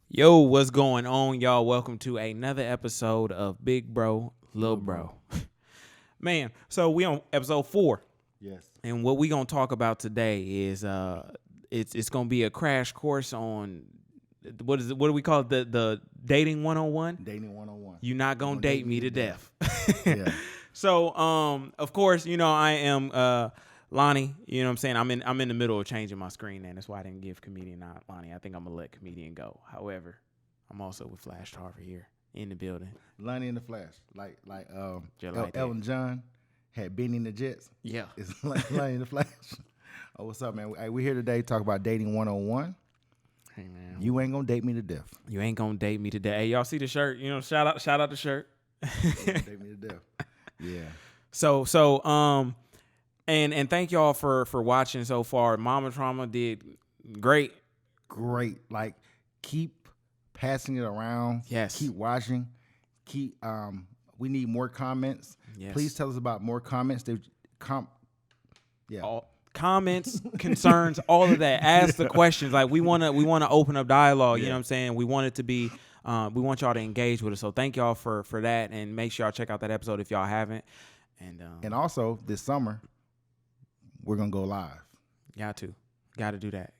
Yo, what's going on, y'all? Welcome to another episode of Big Bro, Lil Bro. Man, so we on episode 4. Yes. And what we gonna talk about today is it's gonna be a crash course on what do we call it? The dating 101? Dating 101. You're not gonna date me to death. Yeah. So of course, I am Lonnie, you know what I'm saying? I'm in the middle of changing my screen name. That's why I didn't give comedian not Lonnie. I think I'm gonna let comedian go. However, I'm also with Flash Tarver here in the building. Lonnie in the Flash. Like like Elton John had Benny in the Jets. Yeah. It's like Lonnie in the Flash. Oh, what's up, man? Hey, we're here today to talk about dating 101. Hey man. You ain't gonna date me to death. You ain't gonna date me today. Hey, y'all see the shirt? Shout out the shirt. Date me to death. Yeah. And thank y'all for watching so far. Mama Trauma did great. Great. Like, keep passing it around. Yes. Keep watching. We need more comments. Yes. Please tell us about more comments. Comments, concerns, all of that. Ask the questions. Like we wanna open up dialogue. You know what I'm saying? We want it to be. We want y'all to engage with us. So thank y'all for that, and make sure y'all check out that episode if y'all haven't. And also this summer, we're gonna go live. Gotta do that.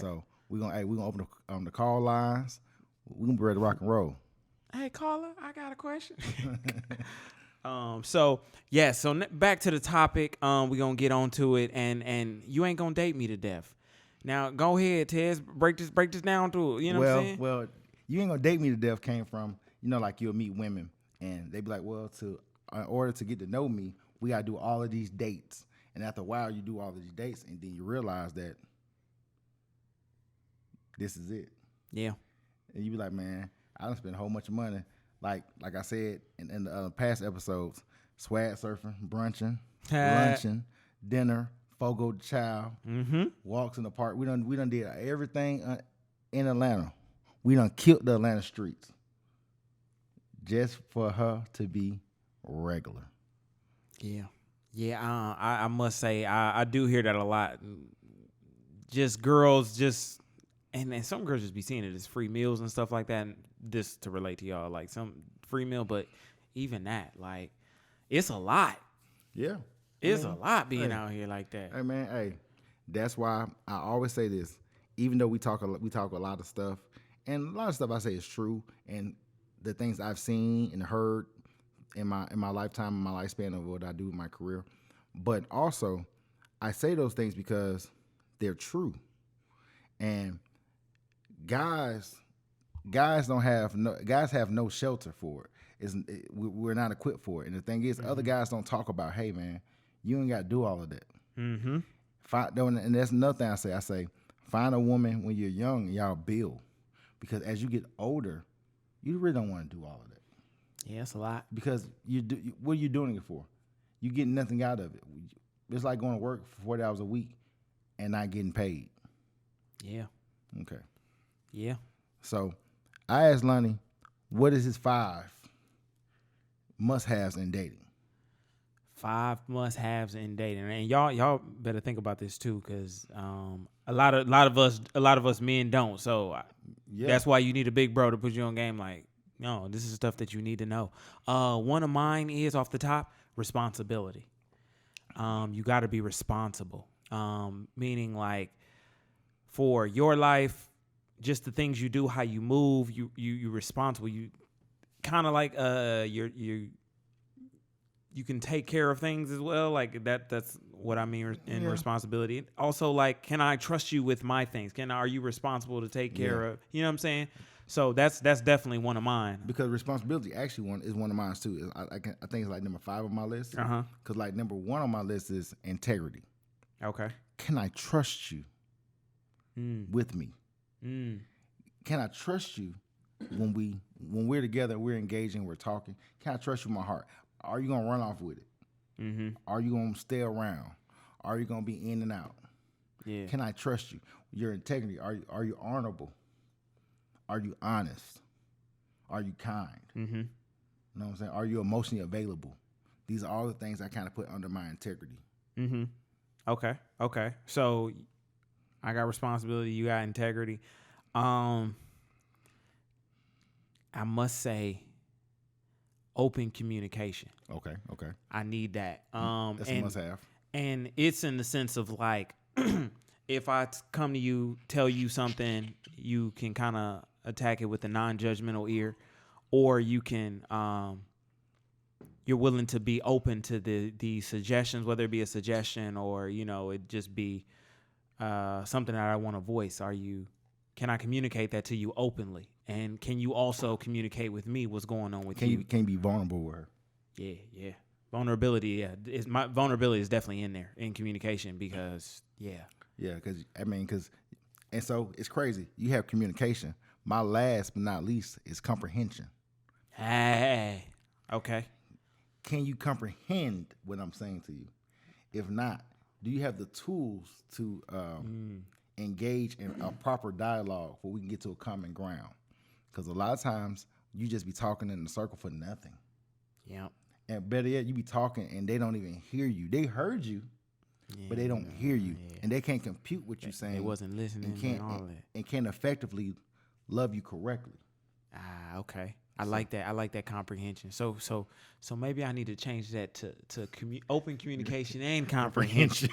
So we're gonna open the call lines. We're gonna be ready to rock and roll. Hey caller, I got a question. Back to the topic. We're gonna get on to it, and you ain't gonna date me to death. Now go ahead, Tez, break this down to it. You know what I'm saying? Well, you ain't gonna date me to death came from, like you'll meet women and they be like, well, in order to get to know me, we gotta do all of these dates. And after a while, you do all of these dates, and then you realize that this is it. Yeah. And you be like, man, I done spent a whole bunch of money. Like I said in the past episodes, swag surfing, brunching, lunching, dinner, Fogo the Child, walks in the park. We done did everything in Atlanta. We done killed the Atlanta streets just for her to be regular. Yeah. Yeah, I must say, I do hear that a lot. Just girls, and some girls just be seeing it as free meals and stuff like that. And this to relate to y'all, like some free meal, but even that, like, it's a lot. Yeah. It's a lot being out here like that. Hey, man, that's why I always say this. Even though we talk a lot of stuff, and a lot of stuff I say is true, and the things I've seen and heard in my lifetime, in my lifespan of what I do in my career. But also, I say those things because they're true. And guys have no shelter for it. We're not equipped for it. And the thing is, other guys don't talk about, hey man, you ain't got to do all of that. Mm-hmm. And that's another thing I say. I say, find a woman when you're young and y'all build. Because as you get older, you really don't want to do all of that. Yeah, it's a lot. Because what are you doing it for? You getting nothing out of it. It's like going to work for 40 hours a week and not getting paid. Yeah. Okay. Yeah. So I asked Lonnie, what is his 5 must-haves in dating? 5 must-haves in dating, and y'all better think about this too, because a lot of us men don't. So that's why you need a big bro to put you on game. Like, no, this is stuff that you need to know. One of mine is off the top, responsibility. You got to be responsible. Meaning like for your life, just the things you do, how you move, you responsible. You kind of like you can take care of things as well. Like that's what I mean in responsibility. Also, like, can I trust you with my things? Are you responsible to take care of? You know what I'm saying? So that's definitely one of mine. Because responsibility actually is one of mine too. I think it's like number 5 on my list. Because like number 1 on my list is integrity. Okay. Can I trust you with me? Can I trust you when we're together, we're engaging, we're talking? Can I trust you with my heart? Are you gonna run off with it? Are you gonna stay around? Are you gonna be in and out? Yeah. Can I trust you? Your integrity. Are you honorable? Are you honest? Are you kind? You know what I'm saying? Are you emotionally available? These are all the things I kind of put under my integrity. Okay. So I got responsibility. You got integrity. I must say open communication. Okay. I need that. That's a must-have. And it's in the sense of like, if I come to you, tell you something, you can kind of attack it with a non-judgmental ear, or you can, you're willing to be open to the suggestions, whether it be a suggestion or, it just be something that I want to voice. Can I communicate that to you openly? And can you also communicate with me what's going on with you? Can you be vulnerable with her? Yeah. Vulnerability, my vulnerability is definitely in there in communication because, Yeah, and so it's crazy. You have communication. My last but not least is comprehension. Hey, okay. Can you comprehend what I'm saying to you? If not, do you have the tools to engage in a proper dialogue where we can get to a common ground? Because a lot of times you just be talking in a circle for nothing. Yeah. And better yet, you be talking and they don't even hear you. They heard you, but they don't hear you, and they can't compute what you're saying. They wasn't listening and all that. And can't effectively love you correctly. Okay. I like that. I like that comprehension. So maybe I need to change that to open communication and comprehension.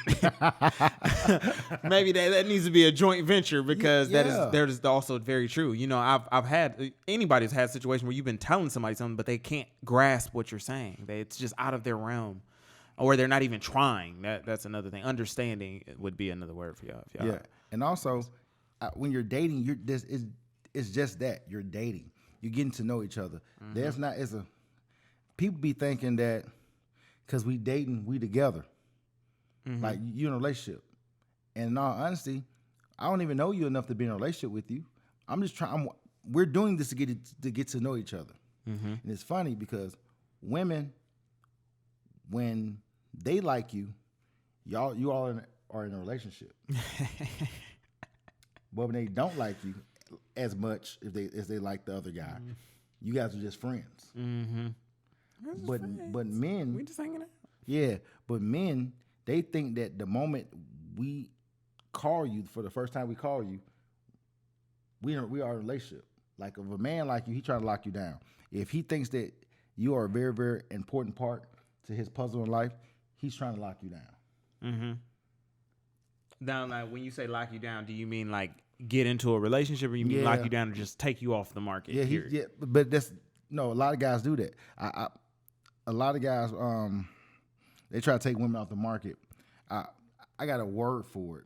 Maybe that needs to be a joint venture because that is also very true. I've had anybody's had a situation where you've been telling somebody something, but they can't grasp what you're saying. It's just out of their realm, or they're not even trying. That's another thing. Understanding would be another word for y'all. Yeah, and also when you're dating, it's just that you're dating. You're getting to know each other. Mm-hmm. People be thinking that because we dating, we together. Mm-hmm. Like you in a relationship. And in all honesty, I don't even know you enough to be in a relationship with you. I'm just trying. We're doing this to get to know each other. Mm-hmm. And it's funny because women, when they like you, you all are in a relationship. But when they don't like you as much as they like the other guy, you guys are just friends. Mm-hmm. But men, we just hanging out. Yeah, but men, they think that the moment we call you for the first time, we call you, we are in a relationship. Like if a man like you, he trying to lock you down. If he thinks that you are a very, very important part to his puzzle in life, he's trying to lock you down. Mm-hmm. Now, like when you say lock you down, do you mean like get into a relationship, or you mean lock you down and just take you off the market? Yeah, but a lot of guys do that. A lot of guys, they try to take women off the market. I got a word for it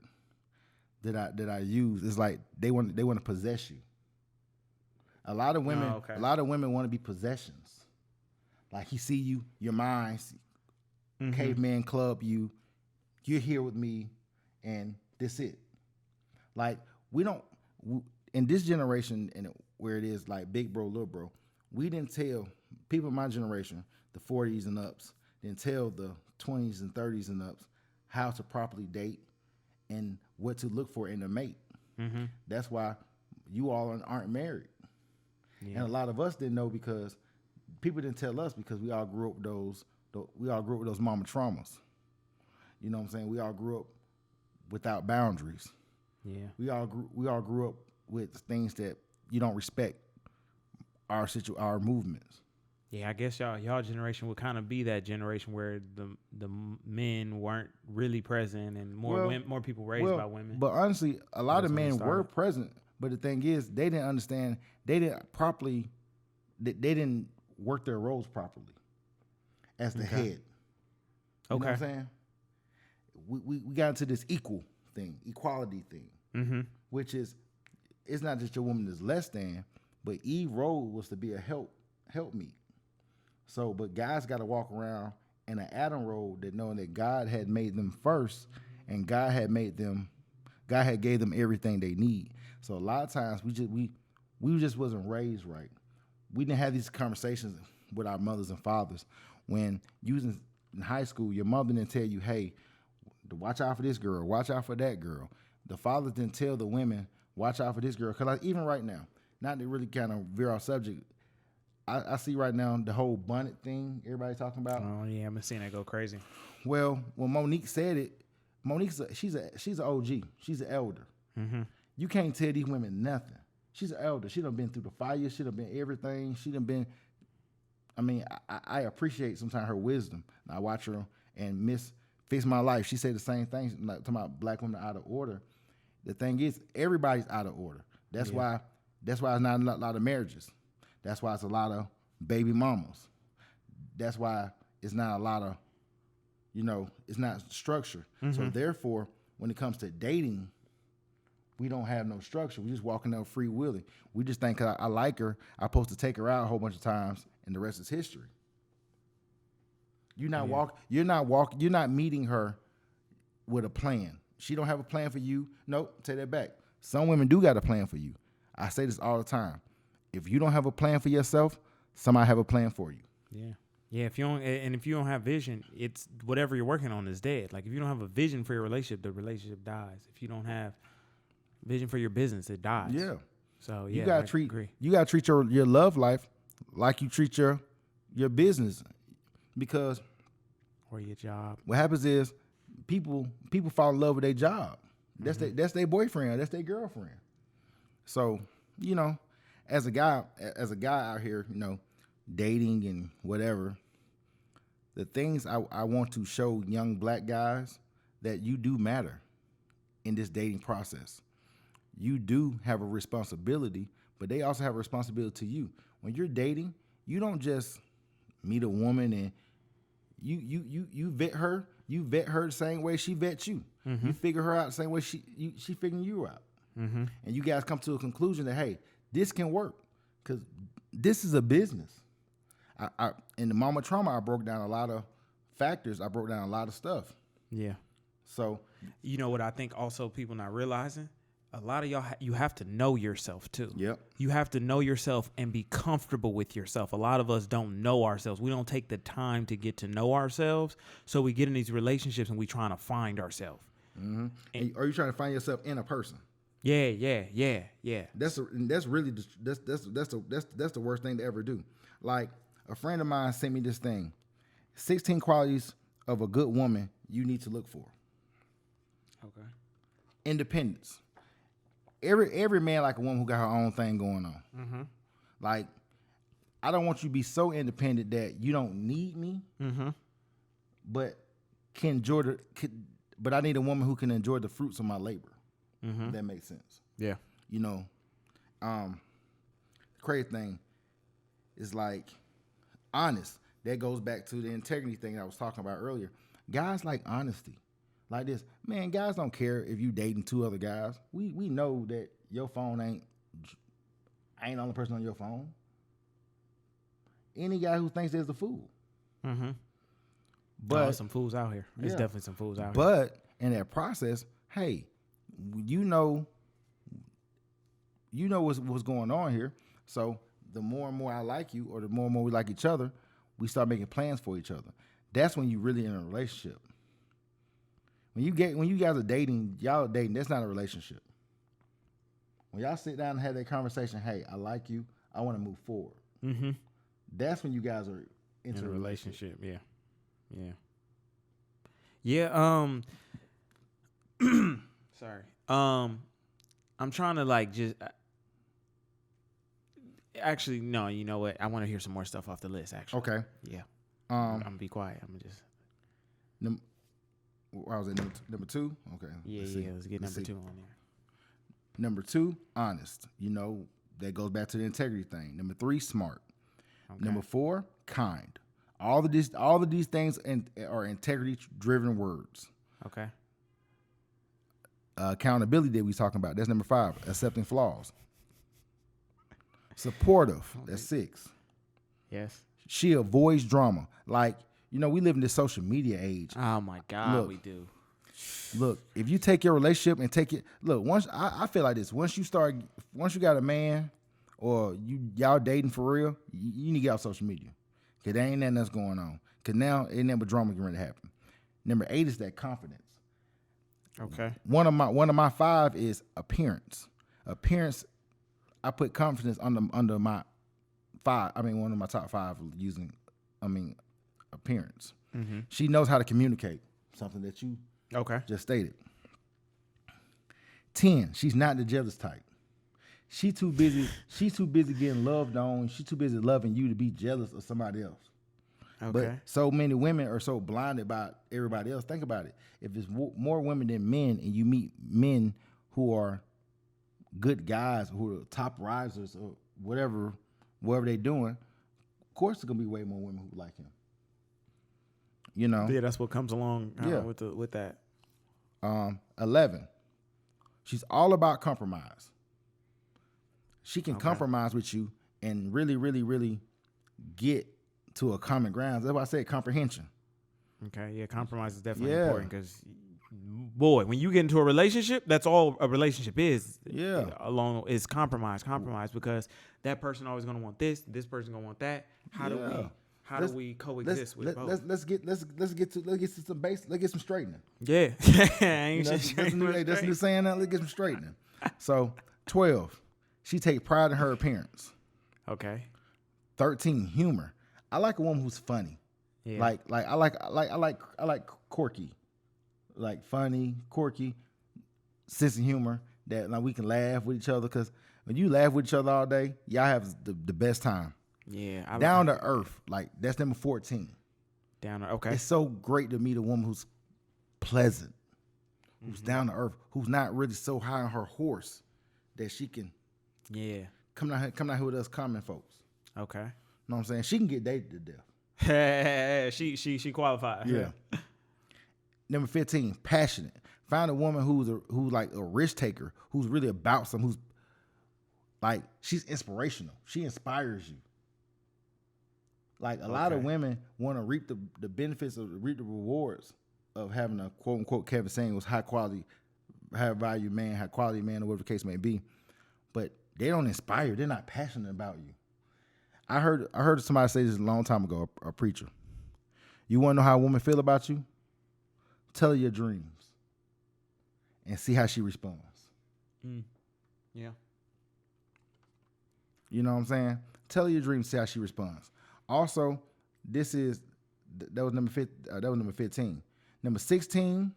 that I use. It's like they want to possess you. A lot of women, want to be possessions. Like he see you, your mind, caveman club you. You're here with me, and that's it. Like we don't in this generation, and where it is like big bro, little bro. We didn't tell people in my generation, the 40s and ups, didn't tell the 20s and 30s and ups how to properly date and what to look for in a mate. Mm-hmm. That's why you all aren't married. Yeah. And a lot of us didn't know because people didn't tell us because we all grew up with those mama traumas. You know what I'm saying? We all grew up without boundaries. Yeah. We all grew up with things that you don't respect our movements. Yeah, I guess y'all generation would kind of be that generation where the men weren't really present and more people raised by women. But honestly, a lot of men were present. But the thing is, they didn't understand. They didn't work their roles properly as the head. You know what I'm saying? We got into this equality thing, which is, it's not just your woman is less than, but Eve's role was to be a helpmeet. So, but guys got to walk around in an Adam role, that knowing that God had made them first, and God had gave them everything they need. So a lot of times we just wasn't raised right. We didn't have these conversations with our mothers and fathers. When you was in high school, your mother didn't tell you, hey, watch out for this girl, watch out for that girl. The fathers didn't tell the women, watch out for this girl. Because like, even right now, not to really kind of veer off subject, I see right now the whole bonnet thing everybody's talking about. Oh yeah, I've been seeing that go crazy. Well, when Monique said it, she's an OG. She's an elder. Mm-hmm. You can't tell these women nothing. She's an elder. She done been through the fire. She done been everything. She done been. I mean, I appreciate sometimes her wisdom. And I watch her and Miss Fix My Life. She said the same thing, like talking about black women out of order. The thing is, everybody's out of order. That's why it's not a lot of marriages. That's why it's a lot of baby mamas. That's why it's not a lot of, it's not structure. So therefore, when it comes to dating, we don't have no structure. We just walking out free willing. We just think I like her, I'm supposed to take her out a whole bunch of times, and the rest is history. You're not meeting her with a plan. She don't have a plan for you. Nope, take that back. Some women do got a plan for you. I say this all the time. If you don't have a plan for yourself, somebody have a plan for you. Yeah. Yeah, if you don't have vision, it's whatever you're working on is dead. Like if you don't have a vision for your relationship, the relationship dies. If you don't have vision for your business, it dies. Yeah. So yeah, you gotta treat your love life like you treat your business, because or your job. What happens is people fall in love with their job. That's their boyfriend. That's their girlfriend. So as a guy out here, dating and whatever, the things I want to show young black guys that you do matter in this dating process. You do have a responsibility, but they also have a responsibility to you. When you're dating, you don't just meet a woman and you vet her. You vet her the same way she vets you. Mm-hmm. You figure her out the same way she figuring you out. Mm-hmm. And you guys come to a conclusion that, hey, this can work because this is a business. In the Mama Trauma, I broke down a lot of factors. I broke down a lot of stuff. Yeah. So, you know what I think also people not realizing? A lot of y'all, you have to know yourself too. Yep. You have to know yourself and be comfortable with yourself. A lot of us don't know ourselves. We don't take the time to get to know ourselves. So we get in these relationships and we trying to find ourselves. Mm-hmm. And are you trying to find yourself in a person? Yeah. That's really the worst thing to ever do. Like a friend of mine sent me this thing: 16 qualities of a good woman you need to look for. Okay. Independence. Every man like a woman who got her own thing going on. Mm-hmm. Like, I don't want you to be so independent that you don't need me, but can enjoy but I need a woman who can enjoy the fruits of my labor. Mm-hmm. If that makes sense. Yeah. The crazy thing is like honest. That goes back to the integrity thing I was talking about earlier. Guys like honesty. Like this, man, guys don't care if you dating 2 other guys. We know that your phone ain't the only person on your phone. Any guy who thinks there's a fool. Mm-hmm. But there's some fools out here. There's definitely some fools out here. But in that process, hey, you know what's going on here. So the more and more I like you, or the more and more we like each other, we start making plans for each other. That's when you really in a relationship. When you guys are dating, y'all dating, that's not a relationship. When y'all sit down and have that conversation, hey, I like you, I want to move forward. Mm-hmm. That's when you guys are into a relationship. Yeah. Sorry. I'm trying to just. Actually, no. You know what? I want to hear some more stuff off the list. Actually. Okay. Yeah. I'm gonna be quiet. I'm gonna just. I was at number 2. Okay. Let's get number 2 on there. Number 2, honest. That goes back to the integrity thing. Number 3, smart. Okay. Number 4, kind. All of these things are integrity-driven words. Okay. Accountability that we talking about. That's number 5. Accepting flaws. Supportive. That's 6. Yes. She avoids drama. Like, we live in this social media age. Oh my God, we do. Look, if you take your relationship and take it, once I feel like this. Once you got a man, or y'all dating for real, you need to get off social media, cause there ain't nothing that's going on. Cause now ain't nothing but drama going to happen. Number 8 is that confidence. Okay. One of my 5 is appearance. Appearance, I put confidence under my 5. I mean, one of my top 5 using. Appearance. Mm-hmm. She knows how to communicate, something that you just stated. 10, she's not the jealous type. She too busy. She's too busy getting loved on. She's too busy loving you to be jealous of somebody else. Okay. But so many women are so blinded by everybody else. Think about it. If it's more women than men, and you meet men who are good guys, who are top risers or whatever they're doing, of course there's gonna be way more women who like him. You know. Yeah, that's what comes along with that. 11. She's all about compromise. She can compromise with you and really, really, really get to a common ground. That's why I said comprehension. Okay, yeah, compromise is definitely important because, boy, when you get into a relationship, that's all a relationship is. Yeah, is compromise because that person always gonna want this person gonna want that. How do we coexist with both? Let's get to some base. Let's get some straightening. Yeah, That's the new saying. Now let's get some straightening. So 12, she take pride in her appearance. Okay. 13, humor. I like a woman who's funny. Yeah. I like quirky, like funny, quirky, sense of humor that like we can laugh with each other. Because when you laugh with each other all day, y'all have the best time. Yeah. Down to earth, like that's number 14. Down to okay. It's so great to meet a woman who's pleasant, who's down to earth, who's not really so high on her horse that she can come down here with us common folks. Okay. You know what I'm saying? She can get dated to death. she qualifies. Yeah. Number 15, passionate. Find a woman who's like a risk taker, who's really about something, who's like she's inspirational. She inspires you. Like a lot of women want to reap the benefits reap the rewards of having a quote unquote Kevin saying was high quality, high value man, high quality man, or whatever the case may be. But they don't inspire. They're not passionate about you. I heard somebody say this a long time ago, a preacher. You want to know how a woman feel about you? Tell her your dreams and see how she responds. Yeah. You know what I'm saying? Tell her your dreams, see how she responds. Also, that was number 15. Number 16,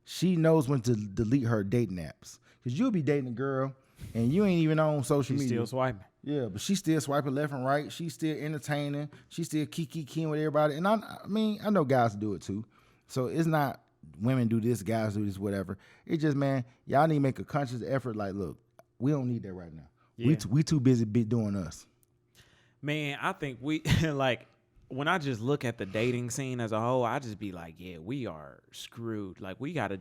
she knows when to delete her dating apps. Because you'll be dating a girl and you ain't even on social media. Still swiping. Yeah, but she's still swiping left and right. She's still entertaining. She's still kiki-keying with everybody. And I mean, I know guys do it too. So it's not women do this, guys do this, whatever. It's just, man, y'all need to make a conscious effort. Like, look, we don't need that right now. Yeah. We too busy doing us. Man, I think we like when I just look at the dating scene as a whole, I just be like, yeah, we are screwed. Like we gotta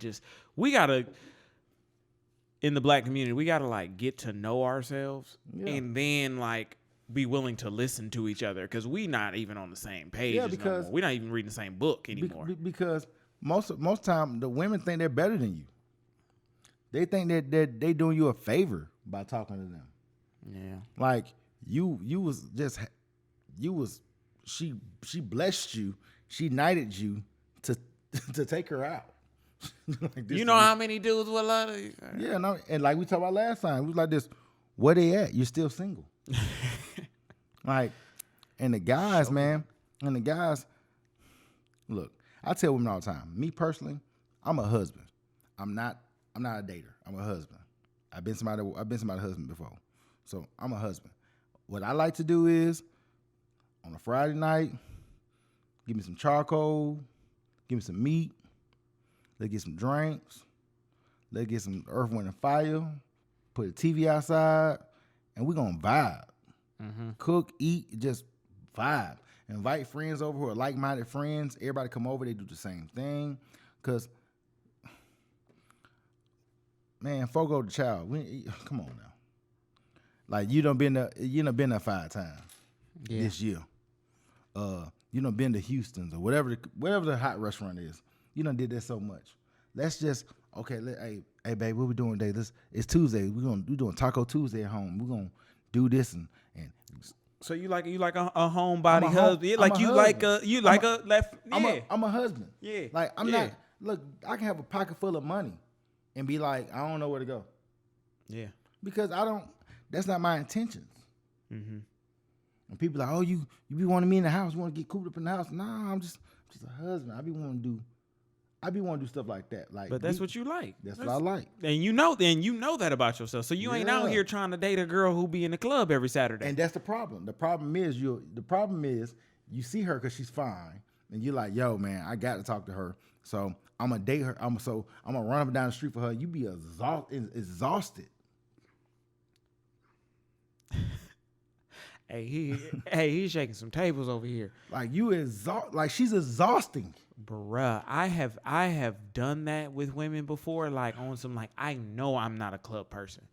in the black community, we gotta like get to know ourselves and then like be willing to listen to each other because we not even on the same page. Yeah, because we're not even reading the same book anymore. Because most time the women think they're better than you. They think that they doing you a favor by talking to them. Yeah, like she blessed you, she knighted you to take her out. Like you know how many dudes will love you? Yeah, no, and like we talked about last time, we was like this. Where they at? You're still single. Like, and the guys, man, look, I tell women all the time. Me personally, I'm a husband. I'm not a dater. I'm a husband. I've been somebody's husband before, so I'm a husband. What I like to do is, on a Friday night, give me some charcoal, give me some meat. Let's get some drinks. Let's get some Earth, Wind, and Fire. Put a TV outside, and we're going to vibe. Mm-hmm. Cook, eat, just vibe. Invite friends over who are like-minded friends. Everybody come over, they do the same thing. Because, man, fogo the child. Come on now. Like, you done been there 5 times this year. You done been to Houston's or whatever the hot restaurant is. You done did that so much. Let's just hey babe, what we doing today? It's Tuesday. We doing Taco Tuesday at home. We're gonna do this and. So you like a homebody husband? Yeah, like you like a left. Yeah. I'm a husband. Yeah. Like I'm not. Look, I can have a pocket full of money, and be like, I don't know where to go. Yeah. Because I don't. That's not my intentions. Mm-hmm. And people are like, oh, you be wanting me in the house? You want to get cooped up in the house? Nah, I'm just a husband. I be wanting to do I be want to do stuff like that. Like, but that's what you like. That's what I like. And you know that about yourself. So you ain't out here trying to date a girl who be in the club every Saturday. And that's the problem. The problem is you see her because she's fine, and you're like, yo, man, I got to talk to her. So I'm gonna date her. I'm gonna run up and down the street for her. You be exhausted. He's shaking some tables over here. Like she's exhausting. Bruh, I have done that with women before, like on some like I know I'm not a club person.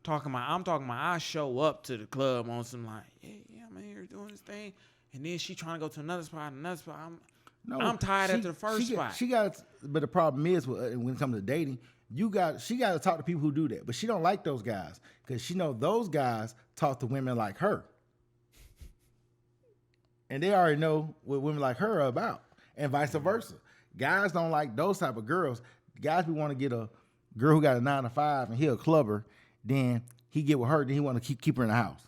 I'm talking about I show up to the club on some like, yeah, I'm here doing this thing. And then she trying to go to another spot. I'm tired after the first spot. But the problem is when it comes to dating, she got to talk to people who do that. But she don't like those guys because she know those guys talk to women like her. And they already know what women like her are about, and vice versa. Guys don't like those type of girls. Guys, we want to get a girl who got a 9 to 5 and he a clubber. Then he get with her. Then he want to keep her in the house.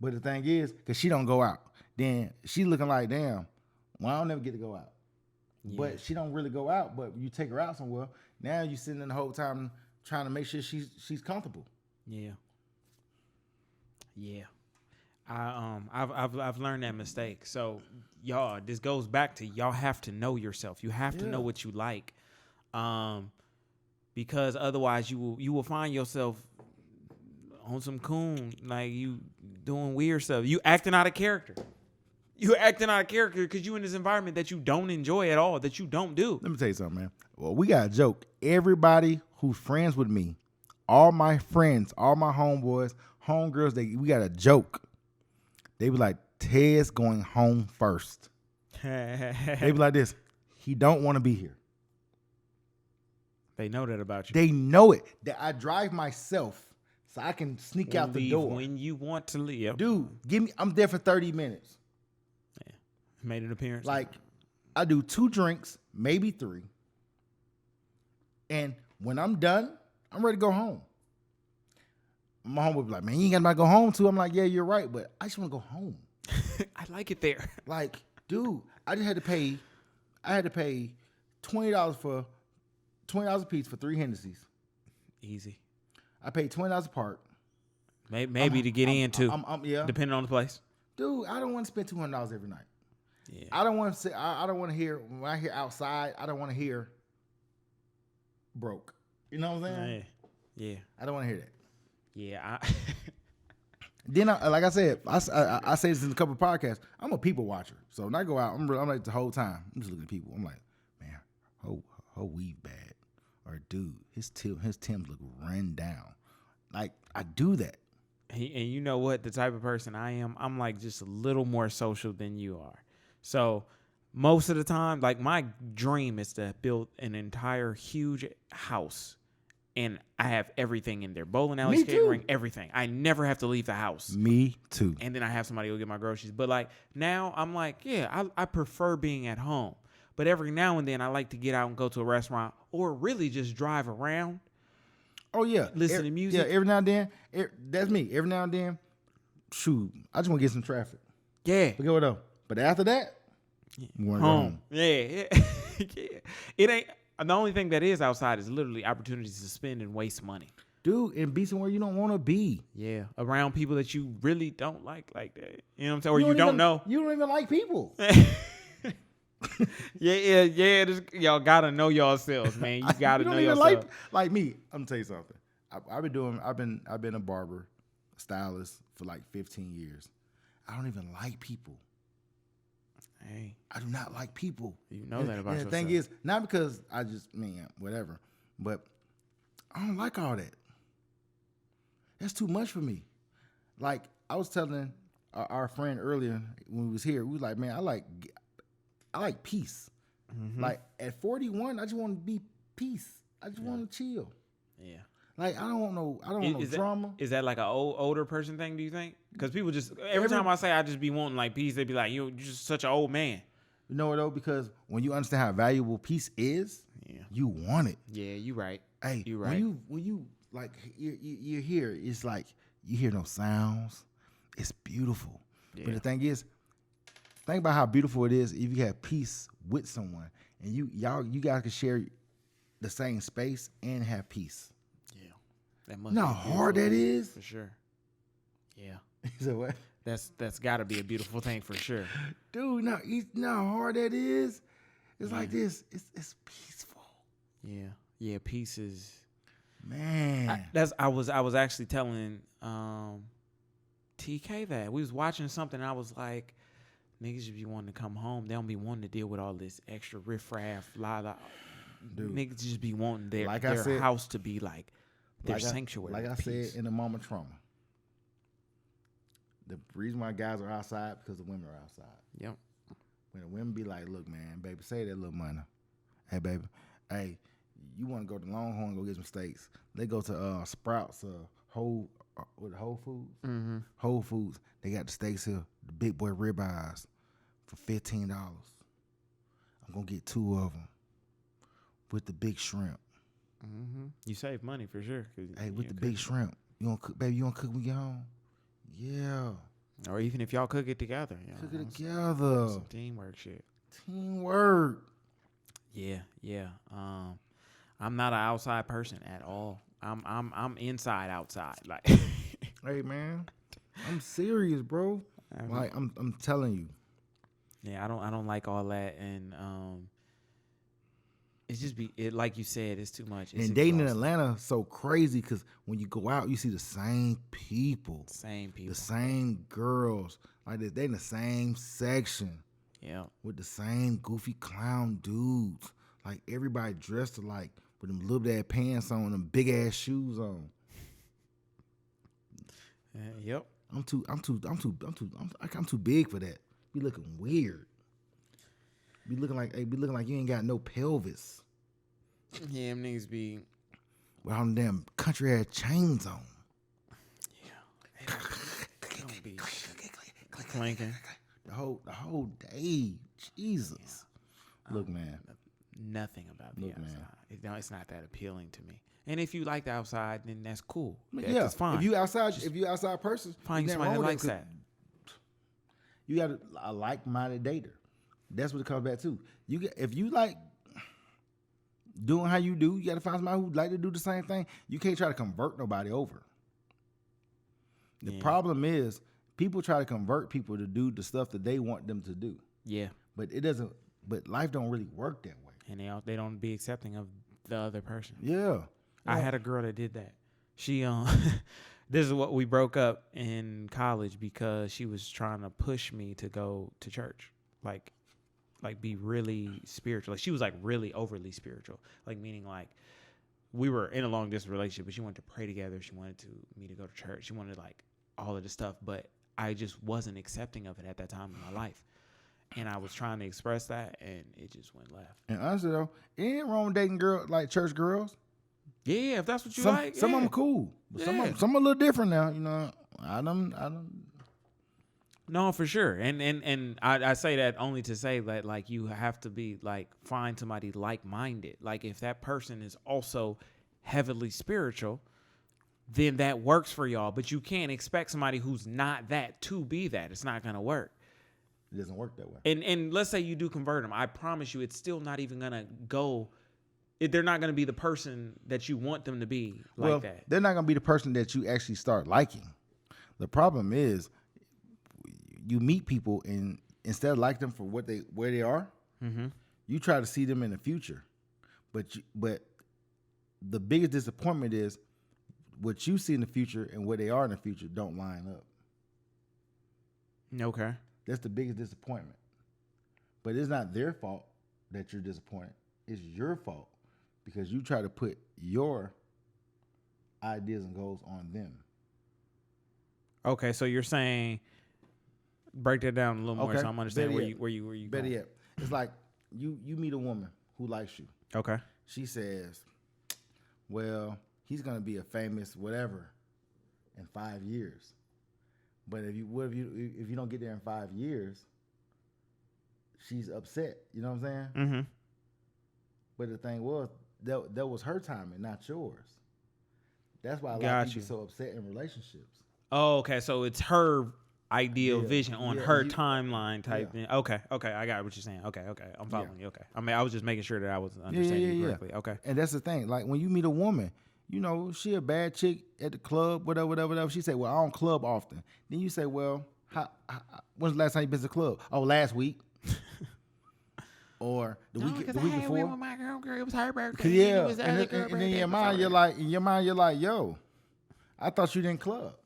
But the thing is, because she don't go out, then she looking like, damn, well, I don't never get to go out. Yeah. But she don't really go out. But you take her out somewhere. Now you sitting in the whole time trying to make sure she's comfortable. Yeah. Yeah. I've learned that mistake. So y'all, this goes back to y'all have to know yourself. You have to know what you like, because otherwise you will find yourself on some coon, like you doing weird stuff. You acting out of character. You're acting out of character because you in this environment that you don't enjoy at all, that you don't do. Let me tell you something, man. Well, we got a joke. Everybody who's friends with me, all my friends, all my homeboys, homegirls, we got a joke. They be like, Ted's going home first. They be like this. He don't want to be here. They know that about you. They know it. That I drive myself so I can sneak out the door. When you want to leave. Dude, I'm there for 30 minutes. Yeah. Made an appearance. Like, I do 2 drinks, maybe 3. And when I'm done, I'm ready to go home. My home would be like, man, you ain't got to go home too. I'm like, yeah, you're right, but I just want to go home. I like it there. Like, dude, I had to pay $20 a piece for 3 Hennessy's. Easy. I paid $20 apart. Maybe to get in too. Yeah. Depending on the place. Dude, I don't want to spend $200 every night. Yeah. I don't want to say. I don't want to hear when I hear outside. I don't want to hear broke. You know what I'm saying? Yeah. I don't want to hear that. Yeah. Then, like I said, I say this in a couple of podcasts. I'm a people watcher. So when I go out, I'm like the whole time. I'm just looking at people. I'm like, man, her weave bad. Or dude, his Timbs look run down. Like, I do that. And you know what? The type of person I am, I'm like just a little more social than you are. So most of the time, like my dream is to build an entire huge house. And I have everything in there. Bowling alley, skating ring, everything. I never have to leave the house. Me too. And then I have somebody go get my groceries. But like now I'm like, yeah, I prefer being at home. But every now and then I like to get out and go to a restaurant or really just drive around. Oh, yeah. Listen to music. Yeah, every now and then. That's me. Every now and then, shoot, I just want to get some traffic. Yeah. But go though. But after that, I'm going home. Yeah. Yeah. It ain't. The only thing that is outside is literally opportunities to spend and waste money. Dude, and be somewhere you don't want to be. Yeah. Around people that you really don't like that. You know what I'm saying? Or you don't know. You don't even like people. Yeah. Y'all gotta know yourselves, man. You gotta know yourself. Like me, I'm gonna tell you something. I've been a barber, a stylist for like 15 years. I don't even like people. Hey, I do not like people. You know that about yourself. The thing is, not because I just whatever, but I don't like all that. That's too much for me. Like I was telling our friend earlier when we was here, we was like, man, I like peace. Mm-hmm. Like at 41, I just want to be peace. I just want to chill. Yeah. Like I don't want no drama. Is that like an older person thing? Do you think? Because people just every time I say I just be wanting like peace, they be like, you're just such an old man. You know what though? Because when you understand how valuable peace is, you want it. Yeah, you right. Hey, you right. When you like you're here, it's like you hear no sounds. It's beautiful. Yeah. But the thing is, think about how beautiful it is if you have peace with someone. and you guys can share the same space and have peace. Yeah, that must. You know how hard that is for sure. Yeah, so what? That's got to be a beautiful thing for sure, dude. You know how hard that is. It's like this. It's peaceful. Yeah. Peace is. Man, I was actually telling TK that we was watching something. And I was like, niggas should be wanting to come home. They don't be wanting to deal with all this extra riffraff, Dude, niggas just be wanting their said, house to be like their sanctuary. Like I said in the moment trauma. The reason why guys are outside because the women are outside. Yep. When the women be like, look, man, baby, save that little money. Hey, baby, hey, you want to go to Longhorn and go get some steaks? They go to Sprouts, Whole Foods. Mm-hmm. Whole Foods. They got the steaks here, the big boy ribeyes for $15. I'm gonna get 2 of them with the big shrimp. Mm-hmm. You save money for sure. Hey, with the big shrimp, you gonna cook, baby? You gonna cook when you get home? Yeah. Or even if y'all cook it together. Cook it together. Some teamwork shit. Teamwork. Yeah. I'm not an outside person at all. I'm inside outside. Like hey man, I'm serious, bro. Like I'm telling you. Yeah, I don't like all that, and it's just like you said, it's too much. It's and dating in Atlanta so crazy because when you go out, you see the same people, the same girls, like they in the same section, yeah, with the same goofy clown dudes. Like everybody dressed alike with them little ass pants on, them big ass shoes on. Yep. I'm too big for that. Be looking weird. Be looking like you ain't got no pelvis. Yeah, them niggas be with all them damn country ass chains on. Yeah. Don't be clanking. The whole day. Jesus. Yeah. Look, man. Nothing about the outside. It's not that appealing to me. And if you like the outside, then that's cool. That's fine. If you outside person, find somebody that likes that. You got a like-minded dater. That's what it comes back to. If you like doing how you do, you got to find somebody who like to do the same thing. You can't try to convert nobody over. The problem is people try to convert people to do the stuff that they want them to do. Yeah. But it doesn't. But life don't really work that way. And they don't be accepting of the other person. Yeah. I had a girl that did that. She this is what we broke up in college because she was trying to push me to go to church. Like be really spiritual. Like she was like really overly spiritual. Like meaning like we were in a long distance relationship, but she wanted to pray together. She wanted me to go to church. She wanted like all of this stuff, but I just wasn't accepting of it at that time in my life. And I was trying to express that, and it just went left. And honestly though, it ain't wrong with dating like church girls. Yeah, if that's what you like. Some of them cool. But some are a little different now. You know, I don't. No, for sure. And I say that only to say that like you have to be like find somebody like-minded. Like if that person is also heavily spiritual, then that works for y'all. But you can't expect somebody who's not that to be that. It's not gonna work. It doesn't work that way. And let's say you do convert them. I promise you, it's still not even gonna go. They're not gonna be the person that you want them to be like that. They're not gonna be the person that you actually start liking. The problem is, you meet people and instead of like them for where they are, you try to see them in the future. But the biggest disappointment is what you see in the future and where they are in the future don't line up. Okay. That's the biggest disappointment. But it's not their fault that you're disappointed. It's your fault because you try to put your ideas and goals on them. Okay, so you're saying break that down a little more so I'm understanding where you better going. yet. It's like you meet a woman who likes you. Okay. She says, well, he's gonna be a famous whatever in 5 years. But if you don't get there in 5 years, she's upset. You know what I'm saying? Mm-hmm. But the thing was, that was her timing, not yours. That's why a lot of people are so upset in relationships. Oh, okay. So it's her ideal vision on her you, timeline type thing. Okay, I got what you're saying. Okay, I'm following you. Okay, I mean, I was just making sure that I was understanding you correctly. Okay, and that's the thing. Like when you meet a woman, you know she a bad chick at the club, whatever. She say, "Well, I don't club often." Then you say, "Well, when's the last time you been to the club?" "Oh, last week." Or the week before. With my girl, it was her birthday. Yeah, It was the and other girl then in birthday your mind before you're like, yo, I thought you didn't club,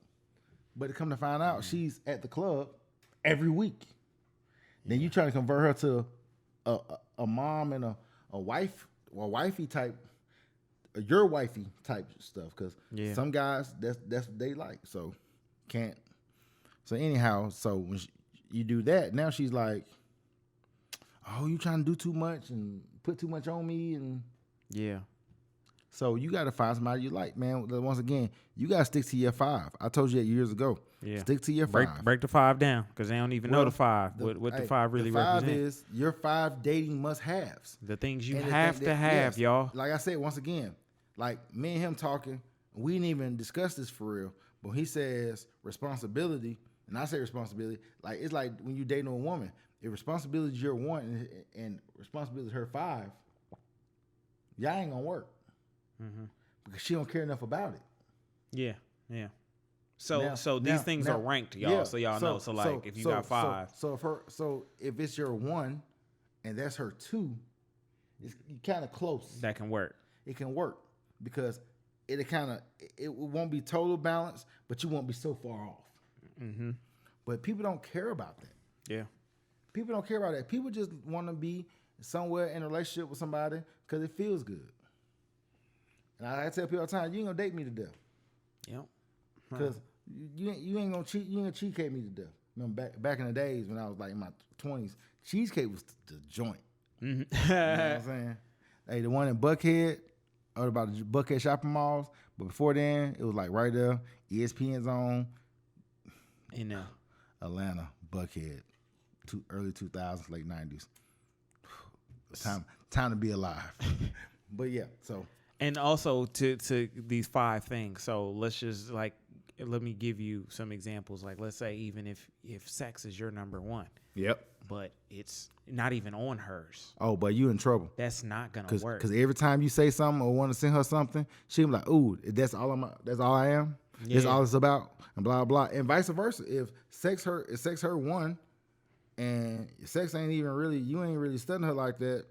but to come to find out, she's at the club every week. Then you try to convert her to a mom and a wife or wifey type, your wifey type stuff, because some guys that's what they like, so can't. So anyhow, so when you do that, now she's like, oh, you trying to do too much and put too much on me, and so you got to find somebody you like, man. Once again, you got to stick to your 5. I told you that years ago. Yeah, stick to your 5. Break the 5 down, because they don't even know the 5. What the 5 really represents. The 5 is your 5 dating must-haves. The things you have to have, y'all. Like I said, once again, like me and him talking, we didn't even discuss this for real, but he says responsibility, and I say responsibility. Like it's like when you dating a woman. If responsibility is your 1 and responsibility is her 5, y'all ain't gonna work because she don't care enough about it. Yeah. So these things are ranked, y'all. So y'all know. So like, if you got 5, so if it's your 1 and that's her 2, it's kind of close. That can work. It can work because it won't be total balance, but you won't be so far off. But people don't care about that. Yeah. People don't care about that. People just want to be somewhere in a relationship with somebody because it feels good. And I tell people all the time, you ain't gonna date me to death. Yep. Because you ain't gonna cheat. You ain't gonna cheesecake me to death. Remember back in the days when I was like in my 20s, cheesecake was the joint. You know what I'm saying? Hey, the one in Buckhead, or about the Buckhead shopping malls. But before then, it was like right there, ESPN Zone. In Atlanta, Buckhead. Early 2000s, late 90s. Time to be alive. But yeah, so. And also to these 5 things. So let's just let me give you some examples. Like let's say even if sex is your number 1. Yep. But it's not even on hers. Oh, but you in trouble. That's not gonna work. Because every time you say something or want to send her something, she be like, "Ooh, that's all I am. Yeah. That's all it's about," and blah blah. And vice versa. If sex her 1. And sex ain't even really, you ain't really studying her like that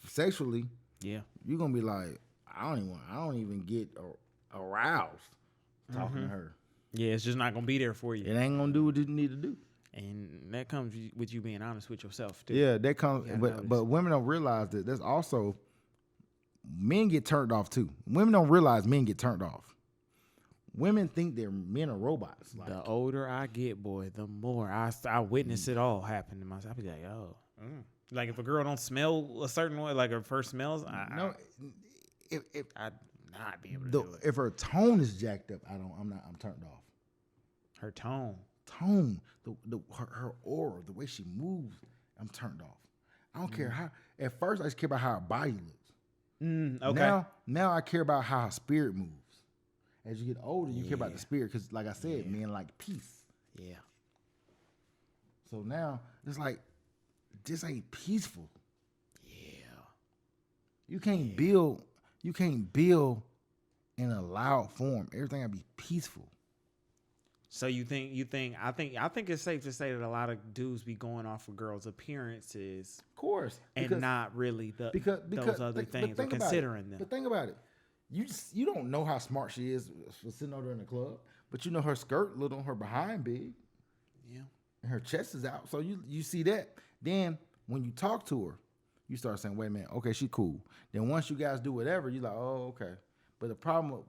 sexually. Yeah, you're gonna be like, I don't even get aroused talking to her. Yeah, it's just not gonna be there for you. It ain't gonna do what you need to do. And that comes with you being honest with yourself too. Yeah, that comes. But women don't realize that. There's also men get turned off too. Women don't realize men get turned off. Women think men are robots. Like, the older I get, boy, the more I witness it all happen to myself. I be like, oh, like if a girl don't smell a certain way, like her first smells, if I'd not be able to do it. If her tone is jacked up, I'm turned off. Her tone, her aura, the way she moves, I'm turned off. I don't care how. At first, I just care about how her body looks. Okay. Now I care about how her spirit moves. As you get older, you care about the spirit because, like I said, men like peace. Yeah. So now it's like this ain't peaceful. Yeah. You can't build in a loud form. Everything gotta be peaceful. So I think it's safe to say that a lot of dudes be going off of girls' appearances, of course, and not really those other things, or considering them. But think about it. You don't know how smart she is for sitting over there in the club, but you know her skirt little, her behind big, and her chest is out. So you see that. Then when you talk to her, you start saying, "Wait a minute, okay, she cool." Then once you guys do whatever, you're like, "Oh, okay." But the problem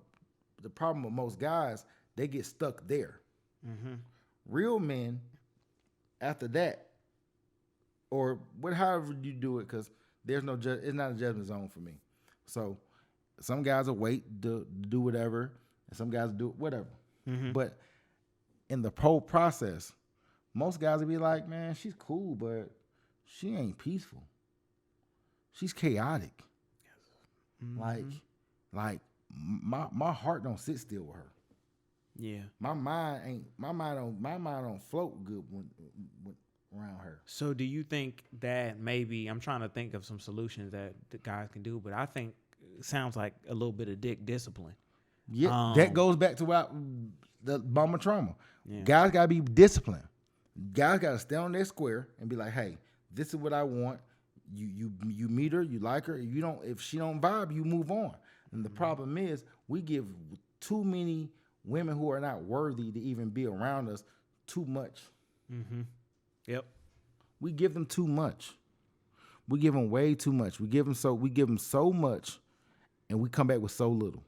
with most guys, they get stuck there. Mm-hmm. Real men, after that, or however you do it, because it's not a judgment zone for me. So. Some guys will wait to do whatever, and some guys will do whatever. Mm-hmm. But in the whole process, most guys will be like, "Man, she's cool, but she ain't peaceful. She's chaotic. Mm-hmm. Like my heart don't sit still with her." Yeah. My mind don't float good when around her. So do you think that maybe I'm trying to think of some solutions that the guys can do, but I think it sounds like a little bit of dick discipline. Yeah, that goes back to the mama trauma. Yeah. Guys gotta be disciplined. Guys gotta stay on their square and be like, hey, this is what I want. You meet her, you like her. If she don't vibe, you move on. And the problem is we give too many women who are not worthy to even be around us too much. Mm-hmm. Yep. We give them too much. We give them way too much. We give them so much, and we come back with so little.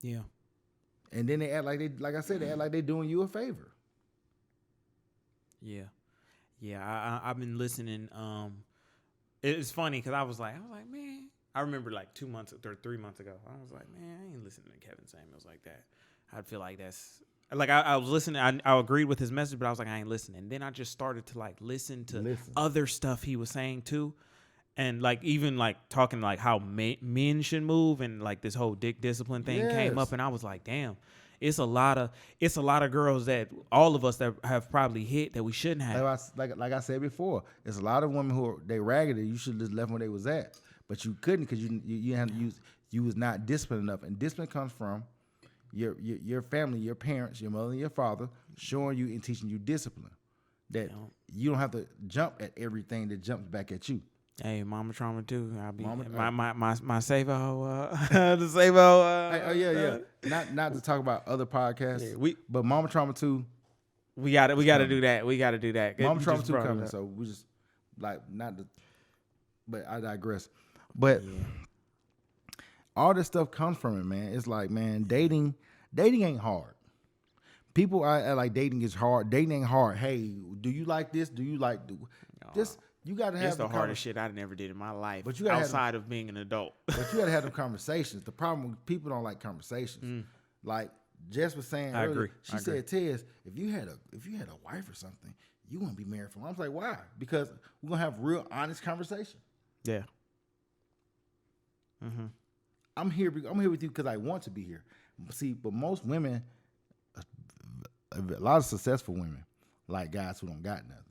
Yeah. And then they act like they're doing you a favor. Yeah. Yeah. I've been listening. It's funny because I was like, man, I remember like 2 months or 3 months ago, I was like, man, I ain't listening to Kevin Samuels like that. I'd feel like that's like I was listening. I agreed with his message, but I was like, I ain't listening. And then I just started to like listen to other stuff he was saying too. And like even like talking like how men should move and like this whole dick discipline thing came up, and I was like, damn, it's a lot of girls that all of us that have probably hit that we shouldn't have. Like I said before, there's a lot of women who they raggedy. You should have just left where they was at, but you couldn't because you was not disciplined enough. And discipline comes from your family, your parents, your mother and your father showing you and teaching you discipline. That you don't have to jump at everything that jumps back at you. Hey, mama trauma too. I'll be my Savo, the Savo. Yeah. Not to talk about other podcasts. But mama trauma too. We got to do that. We got to do that. Mama trauma too coming. So we just like not to. But I digress. But all this stuff comes from it, man. It's like, man, dating ain't hard. People are like dating is hard. Dating ain't hard. Hey, do you like this? Do you like this? You gotta have. It's the hardest shit I never did in my life. But you outside of being an adult. But you gotta have the conversations. The problem, people don't like conversations. Like Jess was saying earlier, agree. She said, Tez, if you had a wife or something, you wouldn't be married for long. I was like, why? Because we're gonna have real, honest conversation. Yeah. Mm-hmm. I'm here with you because I want to be here. See, but most women, a lot of successful women, like guys who don't got nothing.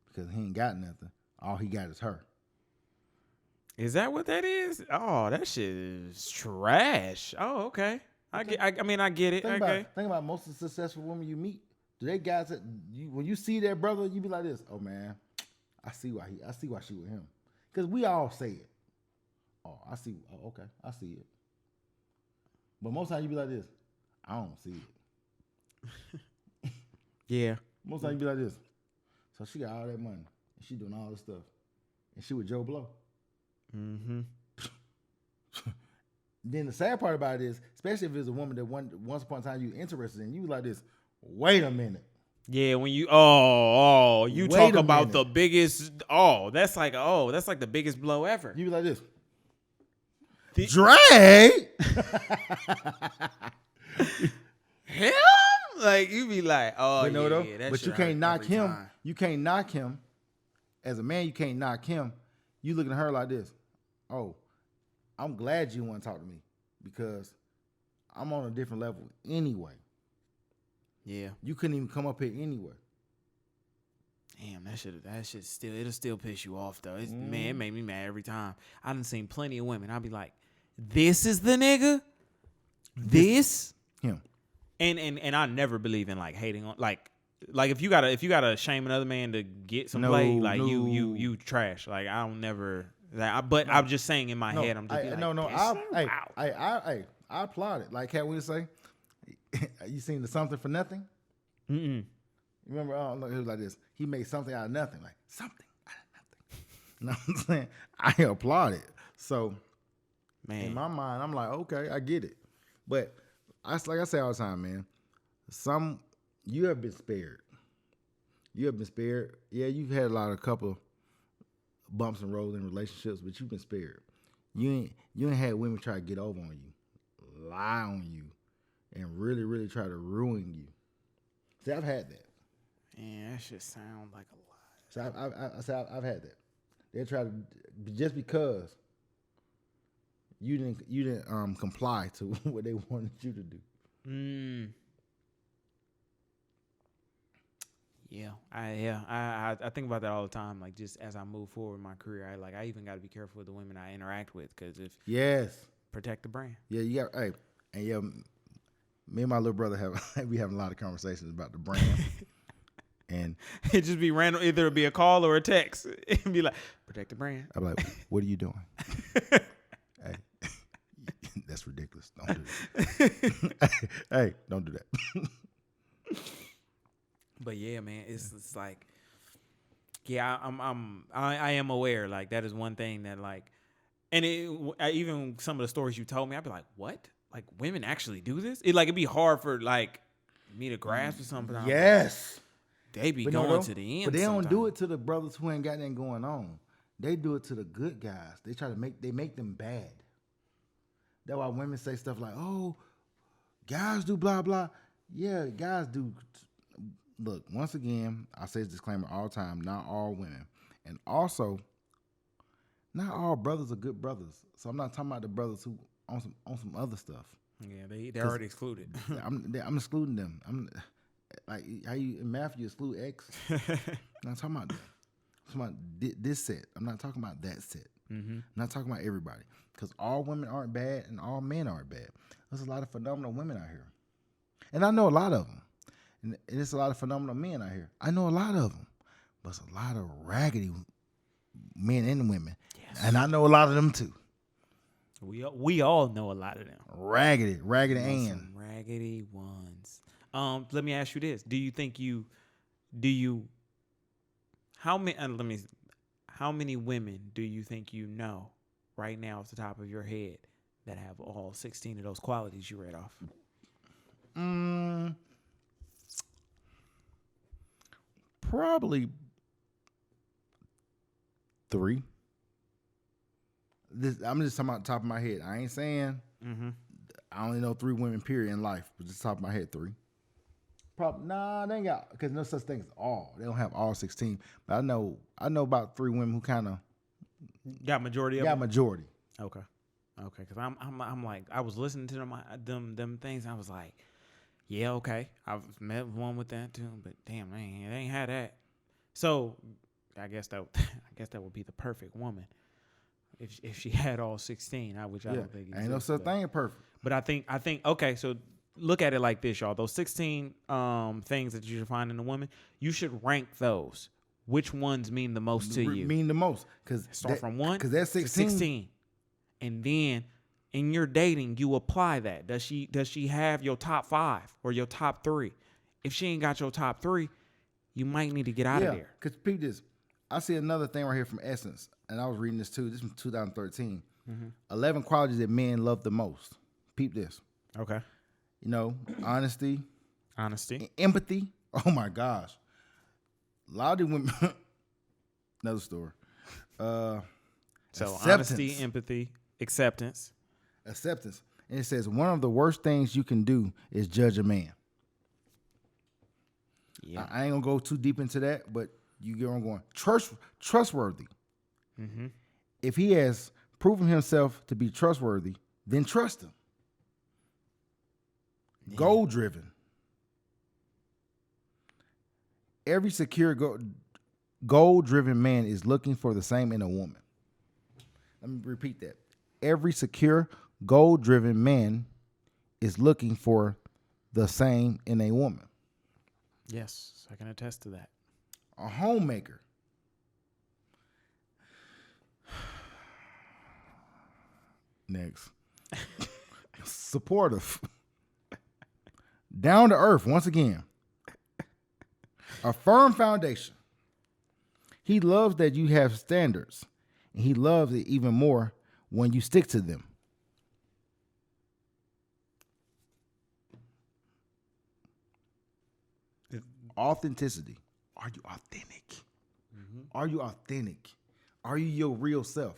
Because he ain't got nothing. All he got is her. Is that what that is? Oh, that shit is trash. Oh, okay. I get it. Think about most of the successful women you meet. Do they guys that when you see their brother, you be like this? Oh man, I see why she with him. Because we all say it. Oh, I see. Oh, okay, I see it. But most times you be like this. I don't see it. Yeah. Most times you be like this. So she got all that money, and she doing all this stuff, and she with Joe Blow. Mm-hmm. Then the sad part about it is, especially if it's a woman that once upon a time you interested in, you be like this. Wait a minute. Yeah, when you talk about the biggest. That's like the biggest blow ever. You be like this. Dre. Him? Like you be like, but you can't knock him. Time. You can't knock him. As a man, you can't knock him. You looking at her like this. Oh, I'm glad you want to talk to me because I'm on a different level anyway. Yeah. You couldn't even come up here anyway. Damn, it'll still piss you off though. Man, it made me mad every time. I done seen plenty of women. I'll be like, this is the nigga? This? Him. And I never believe in like hating on like if you gotta shame another man to get some play, like you trash. Like I don't never but I'm just saying in my head, I'm just I applaud it. Like how we say, you seen the something for nothing? Mm-mm. Remember, it was like this. He made something out of nothing, like something out of nothing. You know what I'm saying? I applaud it. So, man, in my mind, I'm like, okay, I get it. But like I say all the time, man, you have been spared. You have been spared. Yeah, you've had a couple bumps and rolls in relationships, but you've been spared. You ain't had women try to get over on you, lie on you, and really, really try to ruin you. See, I've had that. Man, that shit sound like a lie. So I've had that. They try to just because you didn't comply to what they wanted you to do. Yeah, I think about that all the time. Like just as I move forward in my career, I even got to be careful with the women I interact with because if protect the brand. Yeah, you got and yeah, me and my little brother we having a lot of conversations about the brand. And it just be random. Either it'll be a call or a text. It'd be like, protect the brand. I'm like, what are you doing? Hey, that's ridiculous. Don't do that. Hey, don't do that. But yeah, man, it's like, yeah, I am aware. Like that is one thing that like, and even some of the stories you told me, I'd be like, what? Like women actually do this? It'd be hard for like me to grasp or something. Yes. They be going to the end. But they don't do it to the brothers who ain't got nothing going on. They do it to the good guys. They try to make them bad. That's why women say stuff like, oh, guys do blah, blah. Yeah, guys do. Look, once again, I say this disclaimer all the time, not all women. And also, not all brothers are good brothers. So I'm not talking about the brothers who on some other stuff. Yeah, they're already excluded. I'm excluding them. I'm like how you in math you exclude X. I'm not talking about that. I'm talking about this set. I'm not talking about that set. I'm not talking about everybody. Because all women aren't bad and all men aren't bad. There's a lot of phenomenal women out here. And I know a lot of them. And there's a lot of phenomenal men out here. I know a lot of them. But it's a lot of raggedy men and women. Yes. And I know a lot of them too. We all know a lot of them. Raggedy Ann. Raggedy ones. Let me ask you this: do you think how many women do you think you know right now off the top of your head that have all 16 of those qualities you read off? Probably 3. I'm just talking about the top of my head. I ain't saying I only know 3 women period in life, but just top of my head 3. Probably they ain't got because no such thing as all. They don't have all 16, but I know about 3 women who kind of got majority. Majority. Okay. Because I'm like I was listening to them things. And I was like, yeah, okay. I've met one with that too, but damn, man, they ain't had that. So I guess that would be the perfect woman if she had all 16. Which I don't think ain't no such thing perfect. But I think okay. So look at it like this, y'all. Those 16 things that you should find in a woman, you should rank those. Which ones mean the most to you? Mean the most because start from 1 because that's 16. And then in your dating, you apply that. Does she have your top 5 or your top 3? If she ain't got your top 3, you might need to get out of there. Because peep this. I see another thing right here from Essence, and I was reading this too. This is from 2013. 11 qualities that men love the most. Peep this. Okay. Honesty, empathy. Oh my gosh. A lot of women. Another story. So acceptance. Honesty, empathy, acceptance. And it says one of the worst things you can do is judge a man. Yeah. I ain't gonna go too deep into that, but you get where I'm going. Trustworthy. If he has proven himself to be trustworthy, then trust him. Yeah. Goal-driven. Every secure goal-driven man is looking for the same in a woman. Let me repeat that. Every secure, goal-driven man is looking for the same in a woman. Yes, I can attest to that. A homemaker. Next. Supportive. Down to earth, once again. A firm foundation. He loves that you have standards, and he loves it even more when you stick to them. Authenticity. Are you authentic? Are you authentic? Are you your real self?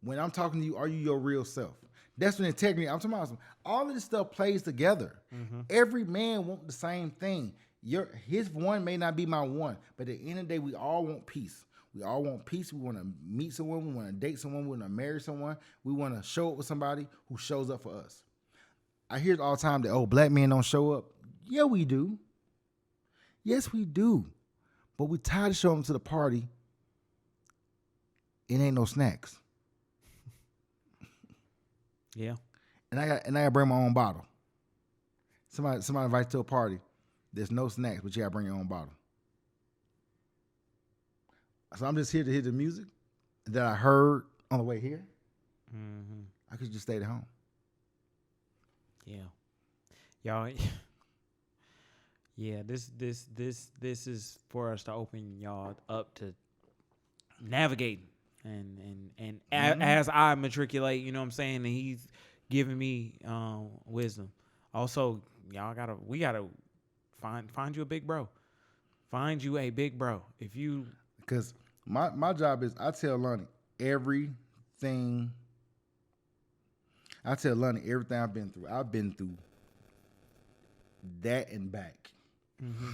When I'm talking to you, are you your real self? That's when integrity. I'm talking about all of this stuff plays together. Every man wants the same thing. His one may not be my one, but at the end of the day, we all want peace. We all want peace. We want to meet someone. We want to date someone. We want to marry someone. We want to show up with somebody who shows up for us. I hear it all the time that black men don't show up. Yeah, we do. Yes, we do. But we tired of showing them to the party. It ain't no snacks. Yeah. And I gotta bring my own bottle. Somebody invites you to a party. There's no snacks, but you gotta bring your own bottle. So I'm just here to hear the music that I heard on the way here. Mm-hmm. I could just stay at home. Yeah. Y'all. Yeah, this is for us to open y'all up to navigating and as I matriculate, you know what I'm saying, and he's giving me wisdom. Also, we gotta find you a big bro. Find you a big bro. If you, because my job is I tell Lonnie everything. I've been through. I've been through that and back. Mm-hmm.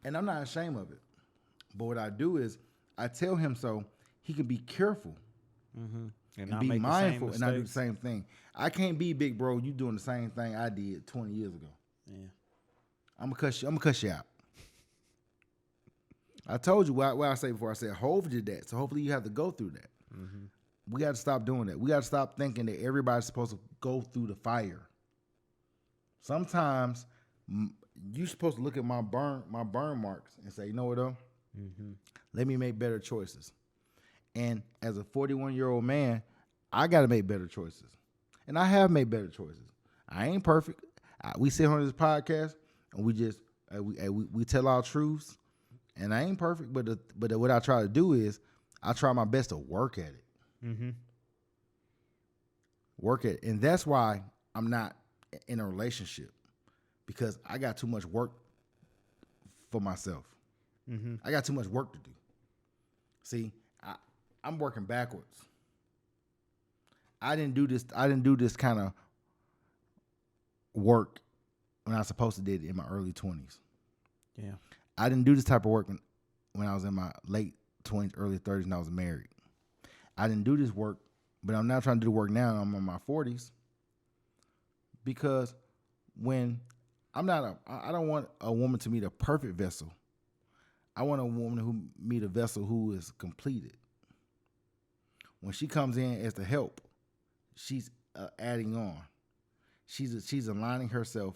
And I'm not ashamed of it. But what I do is I tell him so he can be careful and be mindful and not do the same thing. I can't be big bro. You doing the same thing I did 20 years ago. Yeah, I'm gonna cuss you out. I told you what I said before. I said Hov did that, so hopefully you have to go through that. Mm-hmm. We got to stop doing that. We got to stop thinking that everybody's supposed to go through the fire. Sometimes you're supposed to look at my burn marks and say, you know what, though? Mm-hmm. Let me make better choices. And as a 41-year-old man, I got to make better choices. And I have made better choices. I ain't perfect. We sit on this podcast and we just we tell our truths. And I ain't perfect, but what I try to do is I try my best to work at it. Mm-hmm. Work at it. And that's why I'm not in a relationship, because I got too much work for myself. Mm-hmm. I got too much work to do. See, I'm working backwards. I didn't do this kind of work when I was supposed to did it in my early 20s. Yeah. I didn't do this type of work when I was in my late 20s, early 30s, and I was married. I didn't do this work, but I'm not trying to do the work now. I'm in my 40s, because when I don't want a woman to meet a perfect vessel. I want a woman who meet a vessel who is completed. When she comes in as the help, she's adding on. She's aligning herself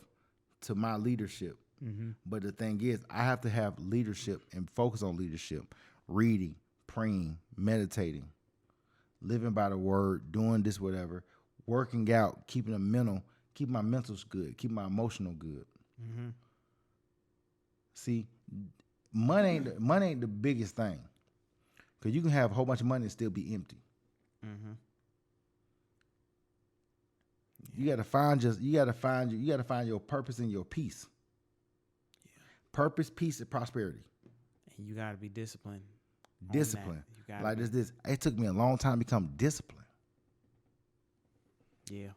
to my leadership. Mm-hmm. But the thing is, I have to have leadership and focus on leadership, reading, praying, meditating, living by the word, doing this, whatever, working out, keeping my mentals good, keep my emotional good. Mm-hmm. See, money ain't the biggest thing, because you can have a whole bunch of money and still be empty. Mm-hmm. You gotta find your purpose and your peace. Purpose, peace, and prosperity. And you got to be disciplined. Discipline. Like this. It took me a long time to become disciplined. Yeah.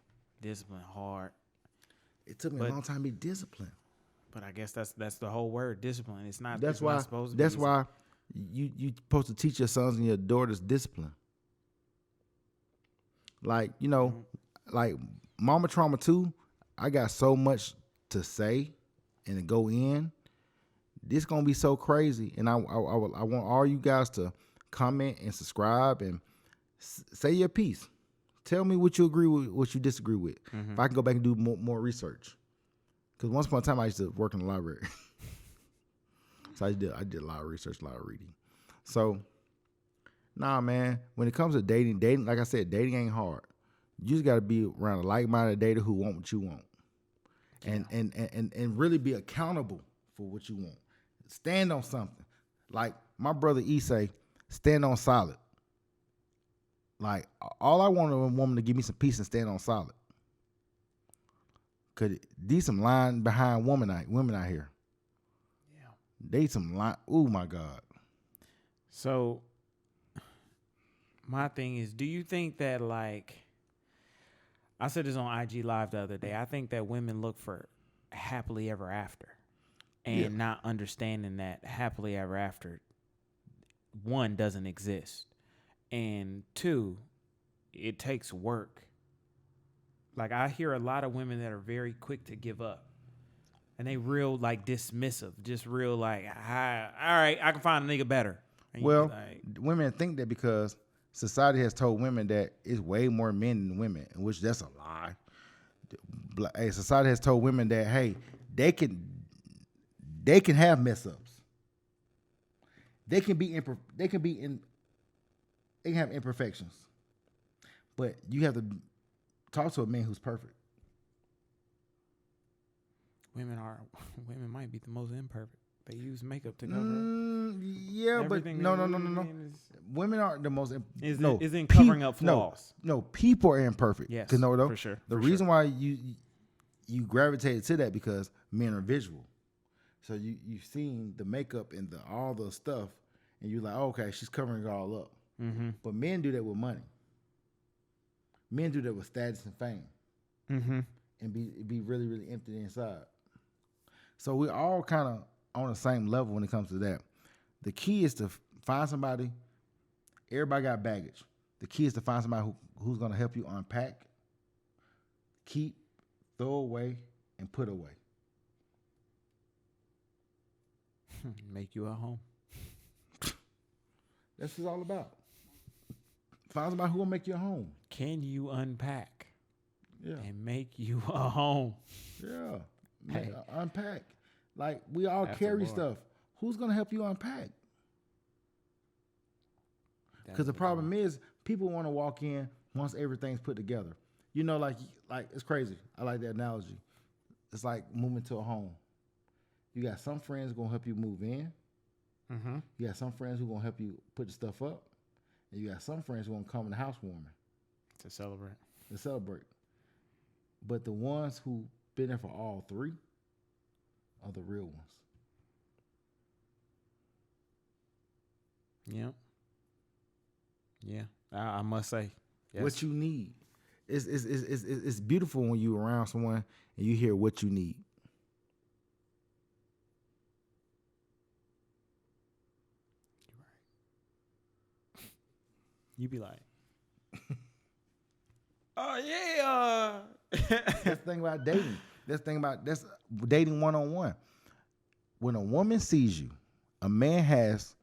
Discipline, hard. It took me a long time to be disciplined. But I guess that's the whole word, discipline. It's not. That's not supposed to be. That's why you supposed to teach your sons and your daughters discipline. Like, like Mama Trauma 2, I got so much to say and to go in. This gonna be so crazy, and I want all you guys to comment and subscribe and say your piece. Tell me what you agree with, what you disagree with. Mm-hmm. If I can go back and do more research, because once upon a time I used to work in the library, so I did a lot of research, a lot of reading. So, nah, man. When it comes to dating, like I said, dating ain't hard. You just gotta be around a like-minded dater who want what you want, and really be accountable for what you want. Stand on something. Like my brother E say, stand on solid. Like, all I want is a woman to give me some peace and stand on solid. Cause these some lying behind women out here. Yeah. They some lying. Oh my God. So my thing is, do you think that, like, I said this on IG Live the other day, I think that women look for happily ever after. And not understanding that happily ever after, one, doesn't exist. And two, it takes work. Like I hear a lot of women that are very quick to give up. And they real like dismissive, just real like, all right, I can find a nigga better. And Well, like, women think that because society has told women that it's way more men than women, which that's a lie. Hey, society has told women that hey, they can have mess ups. They can have imperfections, but you have to talk to a man who's perfect. women might be the most imperfect. They use makeup to cover. Yeah, everything, but no. Women aren't the most. Is in covering up flaws. No, people are imperfect. Yes, for sure. The reason why you gravitated to that because men are visual, so you've seen the makeup and all the stuff, and you're like, oh, okay, she's covering it all up. Mm-hmm. But men do that with money. Men do that with status and fame, and be really really empty inside. So we're all kind of on the same level when it comes to that. The key is to find somebody. Everybody got baggage. The key is to find somebody who's going to help you unpack, keep, throw away, and put away. Make you a home. That's what it's all about. Find somebody who will make you a home. Can you unpack? Yeah. And make you a home? Yeah. Hey. Unpack. Like, we all carry stuff. Who's going to help you unpack? Because the problem is, people want to walk in once everything's put together. You know, like it's crazy. I like that analogy. It's like moving to a home. You got some friends going to help you move in. Mm-hmm. You got some friends who going to help you put the stuff up. And you got some friends who going to come in the housewarming. To celebrate. But the ones who been there for all three are the real ones. Yep. Yeah, I must say. Yes. What you need. It's beautiful when you're around someone and you hear what you need. You be like, oh yeah. That's the thing about dating. That's dating one-on-one. When a woman sees you, a man has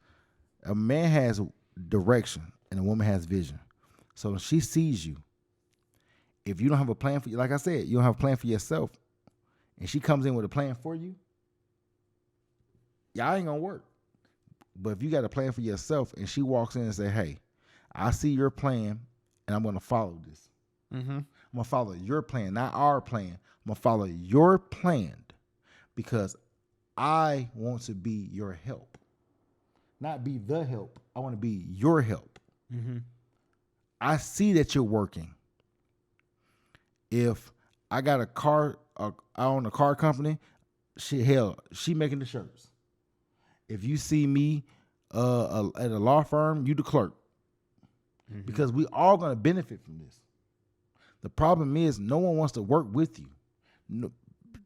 direction and a woman has vision. So when she sees you, if you don't have a plan for you, like I said, you don't have a plan for yourself, and she comes in with a plan for you, y'all ain't gonna work. But if you got a plan for yourself and she walks in and say, hey, I see your plan and I'm gonna follow this. Mm-hmm. I'm gonna follow your plan, not our plan. I'm gonna follow your plan because I want to be your help. Not be the help. I want to be your help. Mm-hmm. I see that you're working. If I got a car, I own a car company, she making the shirts. If you see me at a law firm, you the clerk. Mm-hmm. Because we all gonna benefit from this. The problem is no one wants to work with you. No,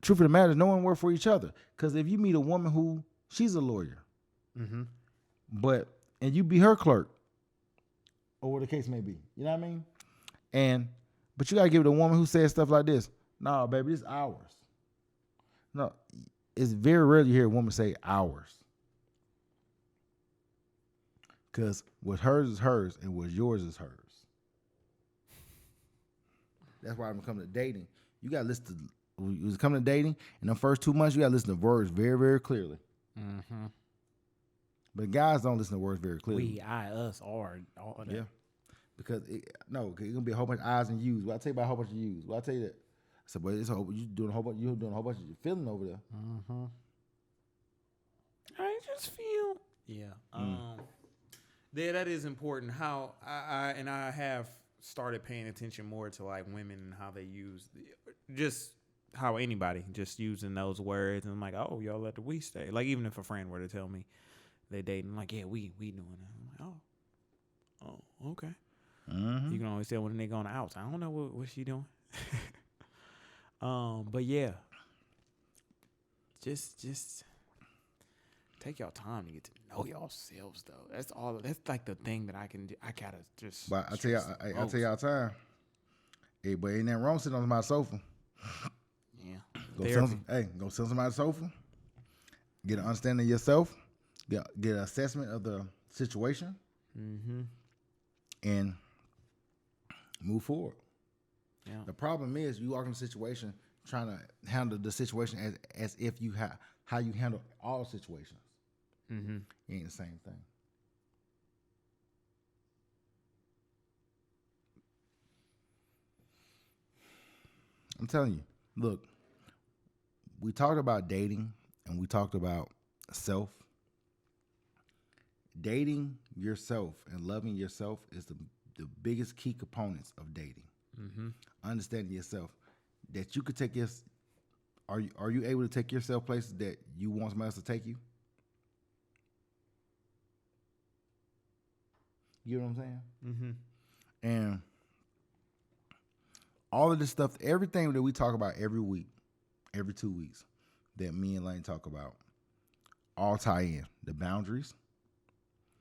truth of the matter is no one works for each other. Because if you meet a woman who she's a lawyer, mm-hmm. and you be her clerk, or what the case may be, you know what I mean? But you gotta give it a woman who says stuff like this. No, baby, this is ours. No, it's very rare you hear a woman say ours. Because what's hers is hers, and what's yours is hers. That's why when it comes to dating, you gotta listen to. When it's coming to dating, in the first 2 months, you gotta listen to words very, very clearly. Mm-hmm. But guys don't listen to words very clearly. We, I, us, or all of that. Yeah. Because it's gonna be a whole bunch of I's and U's. Well, I tell you about a whole bunch of U's. Well, I tell you that. I said, but you're doing a whole bunch of feeling over there. Mm-hmm. I just feel. Yeah. Yeah, that is important. How I have started paying attention more to like women and how they use just how anybody just using those words, and I'm like, oh, y'all let the we stay. Like even if a friend were to tell me they dating, I'm like, yeah, we doing it. I'm like, oh, okay. Mm-hmm. You can always tell when a nigga on the outs. I don't know what she doing. But yeah, just take y'all time to get to know yourselves though. That's all. That's like the thing that I can do. I gotta just. But I tell y'all time. Hey, but ain't nothing wrong sitting on my sofa. Yeah. Go sit on somebody's sofa. Get an understanding of yourself. Get an assessment of the situation. Mm-hmm. And move forward. Yeah. The problem is you walk in a situation trying to handle the situation as if you how you handle all situations. Mm-hmm. It ain't the same thing. I'm telling you, look, we talked about dating and we talked about self. Dating yourself and loving yourself is the biggest key components of dating. Mm-hmm. Understanding yourself, that you could take your. Are you able to take yourself places that you want somebody else to take you? You know what I'm saying? Mm-hmm. And all of this stuff, everything that we talk about every week, every 2 weeks, that me and Lane talk about, all tie in. The boundaries.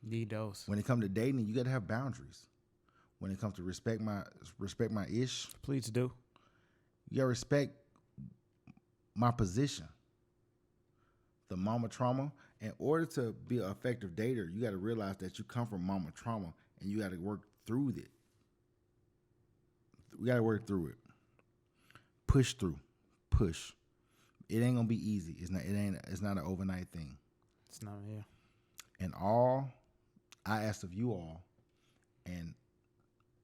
Need those. When it comes to dating, you got to have boundaries. When it comes to respect my ish, Please do. you got to respect my position. The mama trauma. In order to be an effective dater, you got to realize that you come from mama trauma and you got to work through it. We got to work through it. Push through. Push. It ain't gonna be easy. It's not an overnight thing. It's not, yeah. And all I asked of you all, and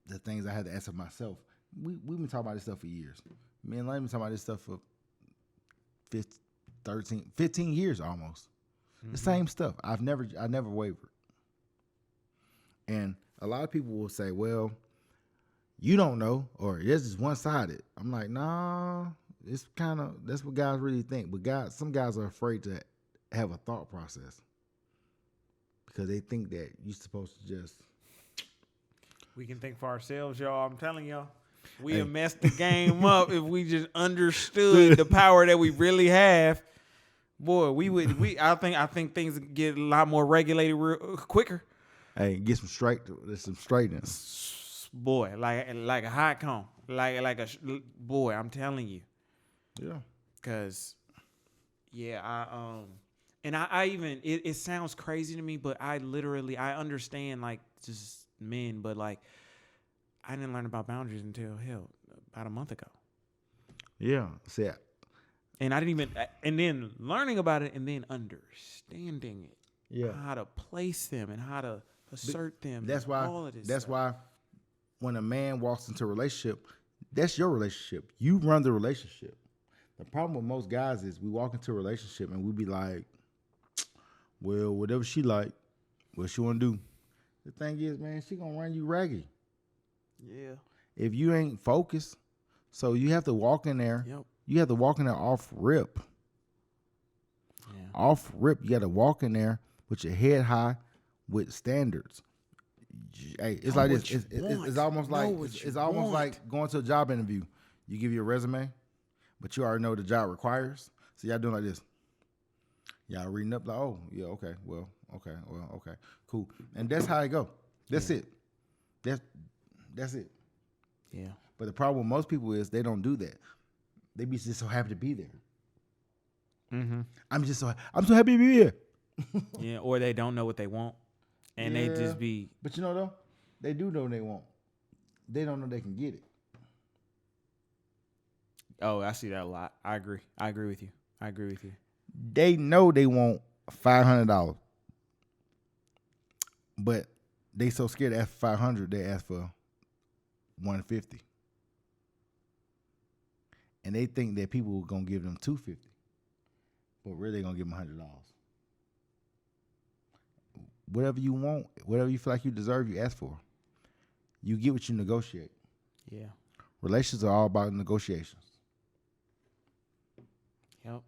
the things I had to ask of myself, we've been talking about this stuff for years. Me and Lane been talking about this stuff for 15 years almost. Mm-hmm. The same stuff. I never wavered. And a lot of people will say, well, you don't know, or this is one-sided. I'm like, nah, it's kind of, that's what guys really think. But some guys are afraid to have a thought process because they think that you're supposed to just. We can think for ourselves, y'all. I'm telling y'all. We have messed the game up if we just understood the power that we really have. Boy, I think things would get a lot more regulated quicker. Hey, get some straightness. Boy, like a hot comb, like a boy. I'm telling you. Yeah. Cause, yeah, and I even it sounds crazy to me, but I understand like just men, but like I didn't learn about boundaries until about a month ago. Yeah. See. And I didn't even, and then learning about it and then understanding it. Yeah. How to place them and how to assert them. That's why. All of this That's stuff. why when a man walks into a relationship, that's your relationship. You run the relationship. The problem with most guys is we walk into a relationship and we be like, well, whatever she like, what she want to do. The thing is, man, she going to run you ragged. Yeah. If you ain't focused, so you have to walk in there. Yep. You have to walk in there off rip. Yeah. Off rip. You got to walk in there with your head high with standards. Hey, it's like this. It's almost like going to a job interview. You give your resume, but you already know what the job requires. So y'all doing like this. Y'all reading up like, oh yeah, okay, cool, and that's how it go. That's it. That's it. Yeah. But the problem with most people is they don't do that. They be just so happy to be there. Mm-hmm. I'm so happy to be here. Yeah, or they don't know what they want. And they just be. But you know though, they do know what they want. They don't know they can get it. Oh, I see that a lot. I agree with you. They know they want $500, but they so scared to ask for $500, they ask for $150, and they think that people are gonna give them $250, but really they're gonna give them $100. Whatever you want, whatever you feel like you deserve, you ask for. You get what you negotiate. Yeah. Relations are all about negotiations. Yep.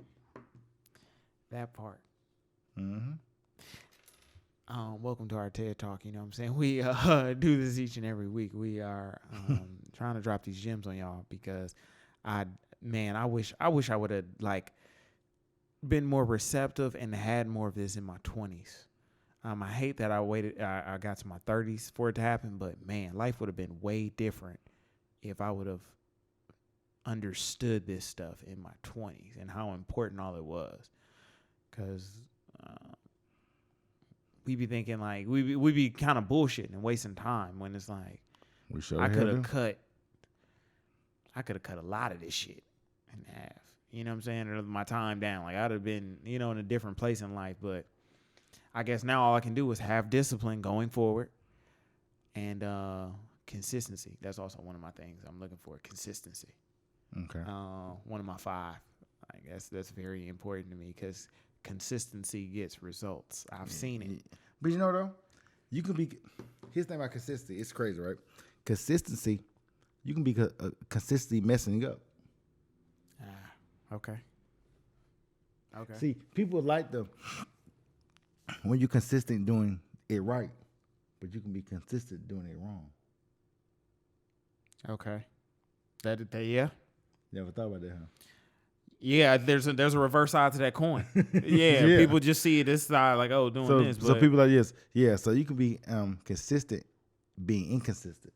That part. Mm-hmm. Welcome to our TED Talk. You know what I'm saying? We do this each and every week. We are trying to drop these gems on y'all because I wish I would have like been more receptive and had more of this in my 20s. I hate that I waited. I got to my 30s for it to happen, but man, life would have been way different if I would have understood this stuff in my 20s and how important all it was. Because we be thinking like we be kind of bullshitting and wasting time when it's like I could have cut a lot of this shit in half. You know what I'm saying? Or my time down. Like I'd have been, in a different place in life. But I guess now all I can do is have discipline going forward and consistency. That's also one of my things I'm looking for. Consistency. Okay. One of my 5. I guess that's very important to me because consistency gets results. I've seen it. But though, you can be. Here's the thing about consistency. It's crazy, right? Consistency, you can be consistently messing up. Okay. See, people like when you're consistent doing it right, but you can be consistent doing it wrong. Okay. Yeah. Never thought about that, huh? Yeah, there's a reverse side to that coin. Yeah, people just see this side like, oh, doing this. So people like this. Yeah, so you can be consistent being inconsistent.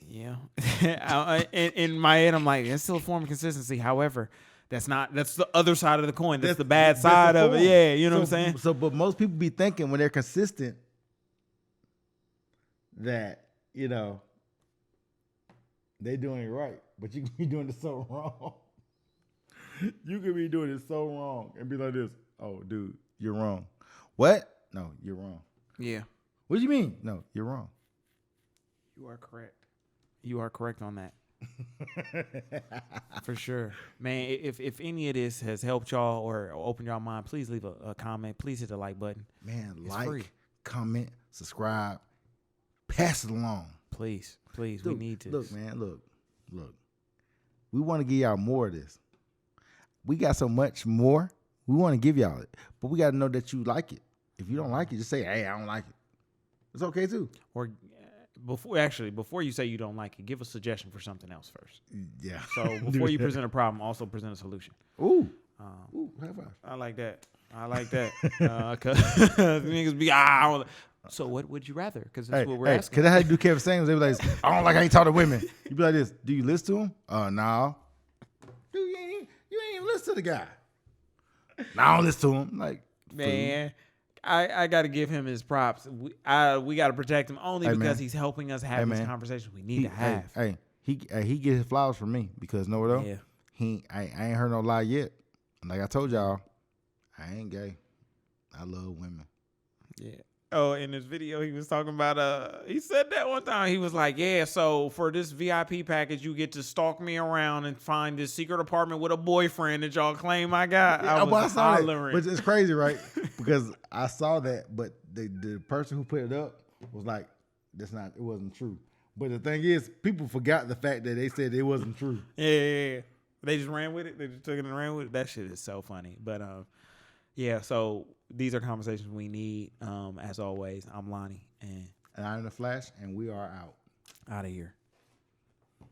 Yeah. In my head, I'm like, that's still a form of consistency. However, that's the other side of the coin. That's the bad side of it. Yeah, you know what I'm saying? But most people be thinking when they're consistent that, they doing it right, but you can be doing it so wrong. You can be doing it so wrong and be like this. Oh, dude, you're wrong. What? No, you're wrong. Yeah. What do you mean? No, you're wrong. You are correct. You are correct on that. For sure. Man, if any of this has helped y'all or opened y'all mind, please leave a comment. Please hit the like button. Man, it's free. Comment, subscribe, pass it along. Please, dude, we need to. Look, man, look. We want to give y'all more of this. We got so much more. We want to give y'all it. But we got to know that you like it. If you don't like it, just say, hey, I don't like it. It's okay, too. Or before you say you don't like it, give a suggestion for something else first. Yeah. So before you present a problem, also present a solution. Ooh, high five. I like that. Cause niggas be so what would you rather? Because that's what we're asking. Because that's how you do Kevin Samuels. They be like, I don't like how you talk to women. You be like this. Do you listen to him? No. Dude, you ain't even listen to the guy. No, I don't listen to him. Like, man, I got to give him his props. We got to protect him only because he's helping us have these conversations we need to have. He get his flowers from me because know what though? Yeah. I ain't heard no lie yet. Like I told y'all, I ain't gay. I love women. Yeah. Oh, in this video, he was talking about, he said that one time. He was like, yeah, so for this VIP package, you get to stalk me around and find this secret apartment with a boyfriend that y'all claim I got. Yeah, I saw hollering. That. But it's crazy, right? Because I saw that, but the person who put it up was like, it wasn't true. But the thing is, people forgot the fact that they said it wasn't true. Yeah. They just ran with it. They just took it and ran with it. That shit is so funny. But, yeah, so these are conversations we need. As always, I'm Lonnie. And I'm the Flash, and we are out. Out of here.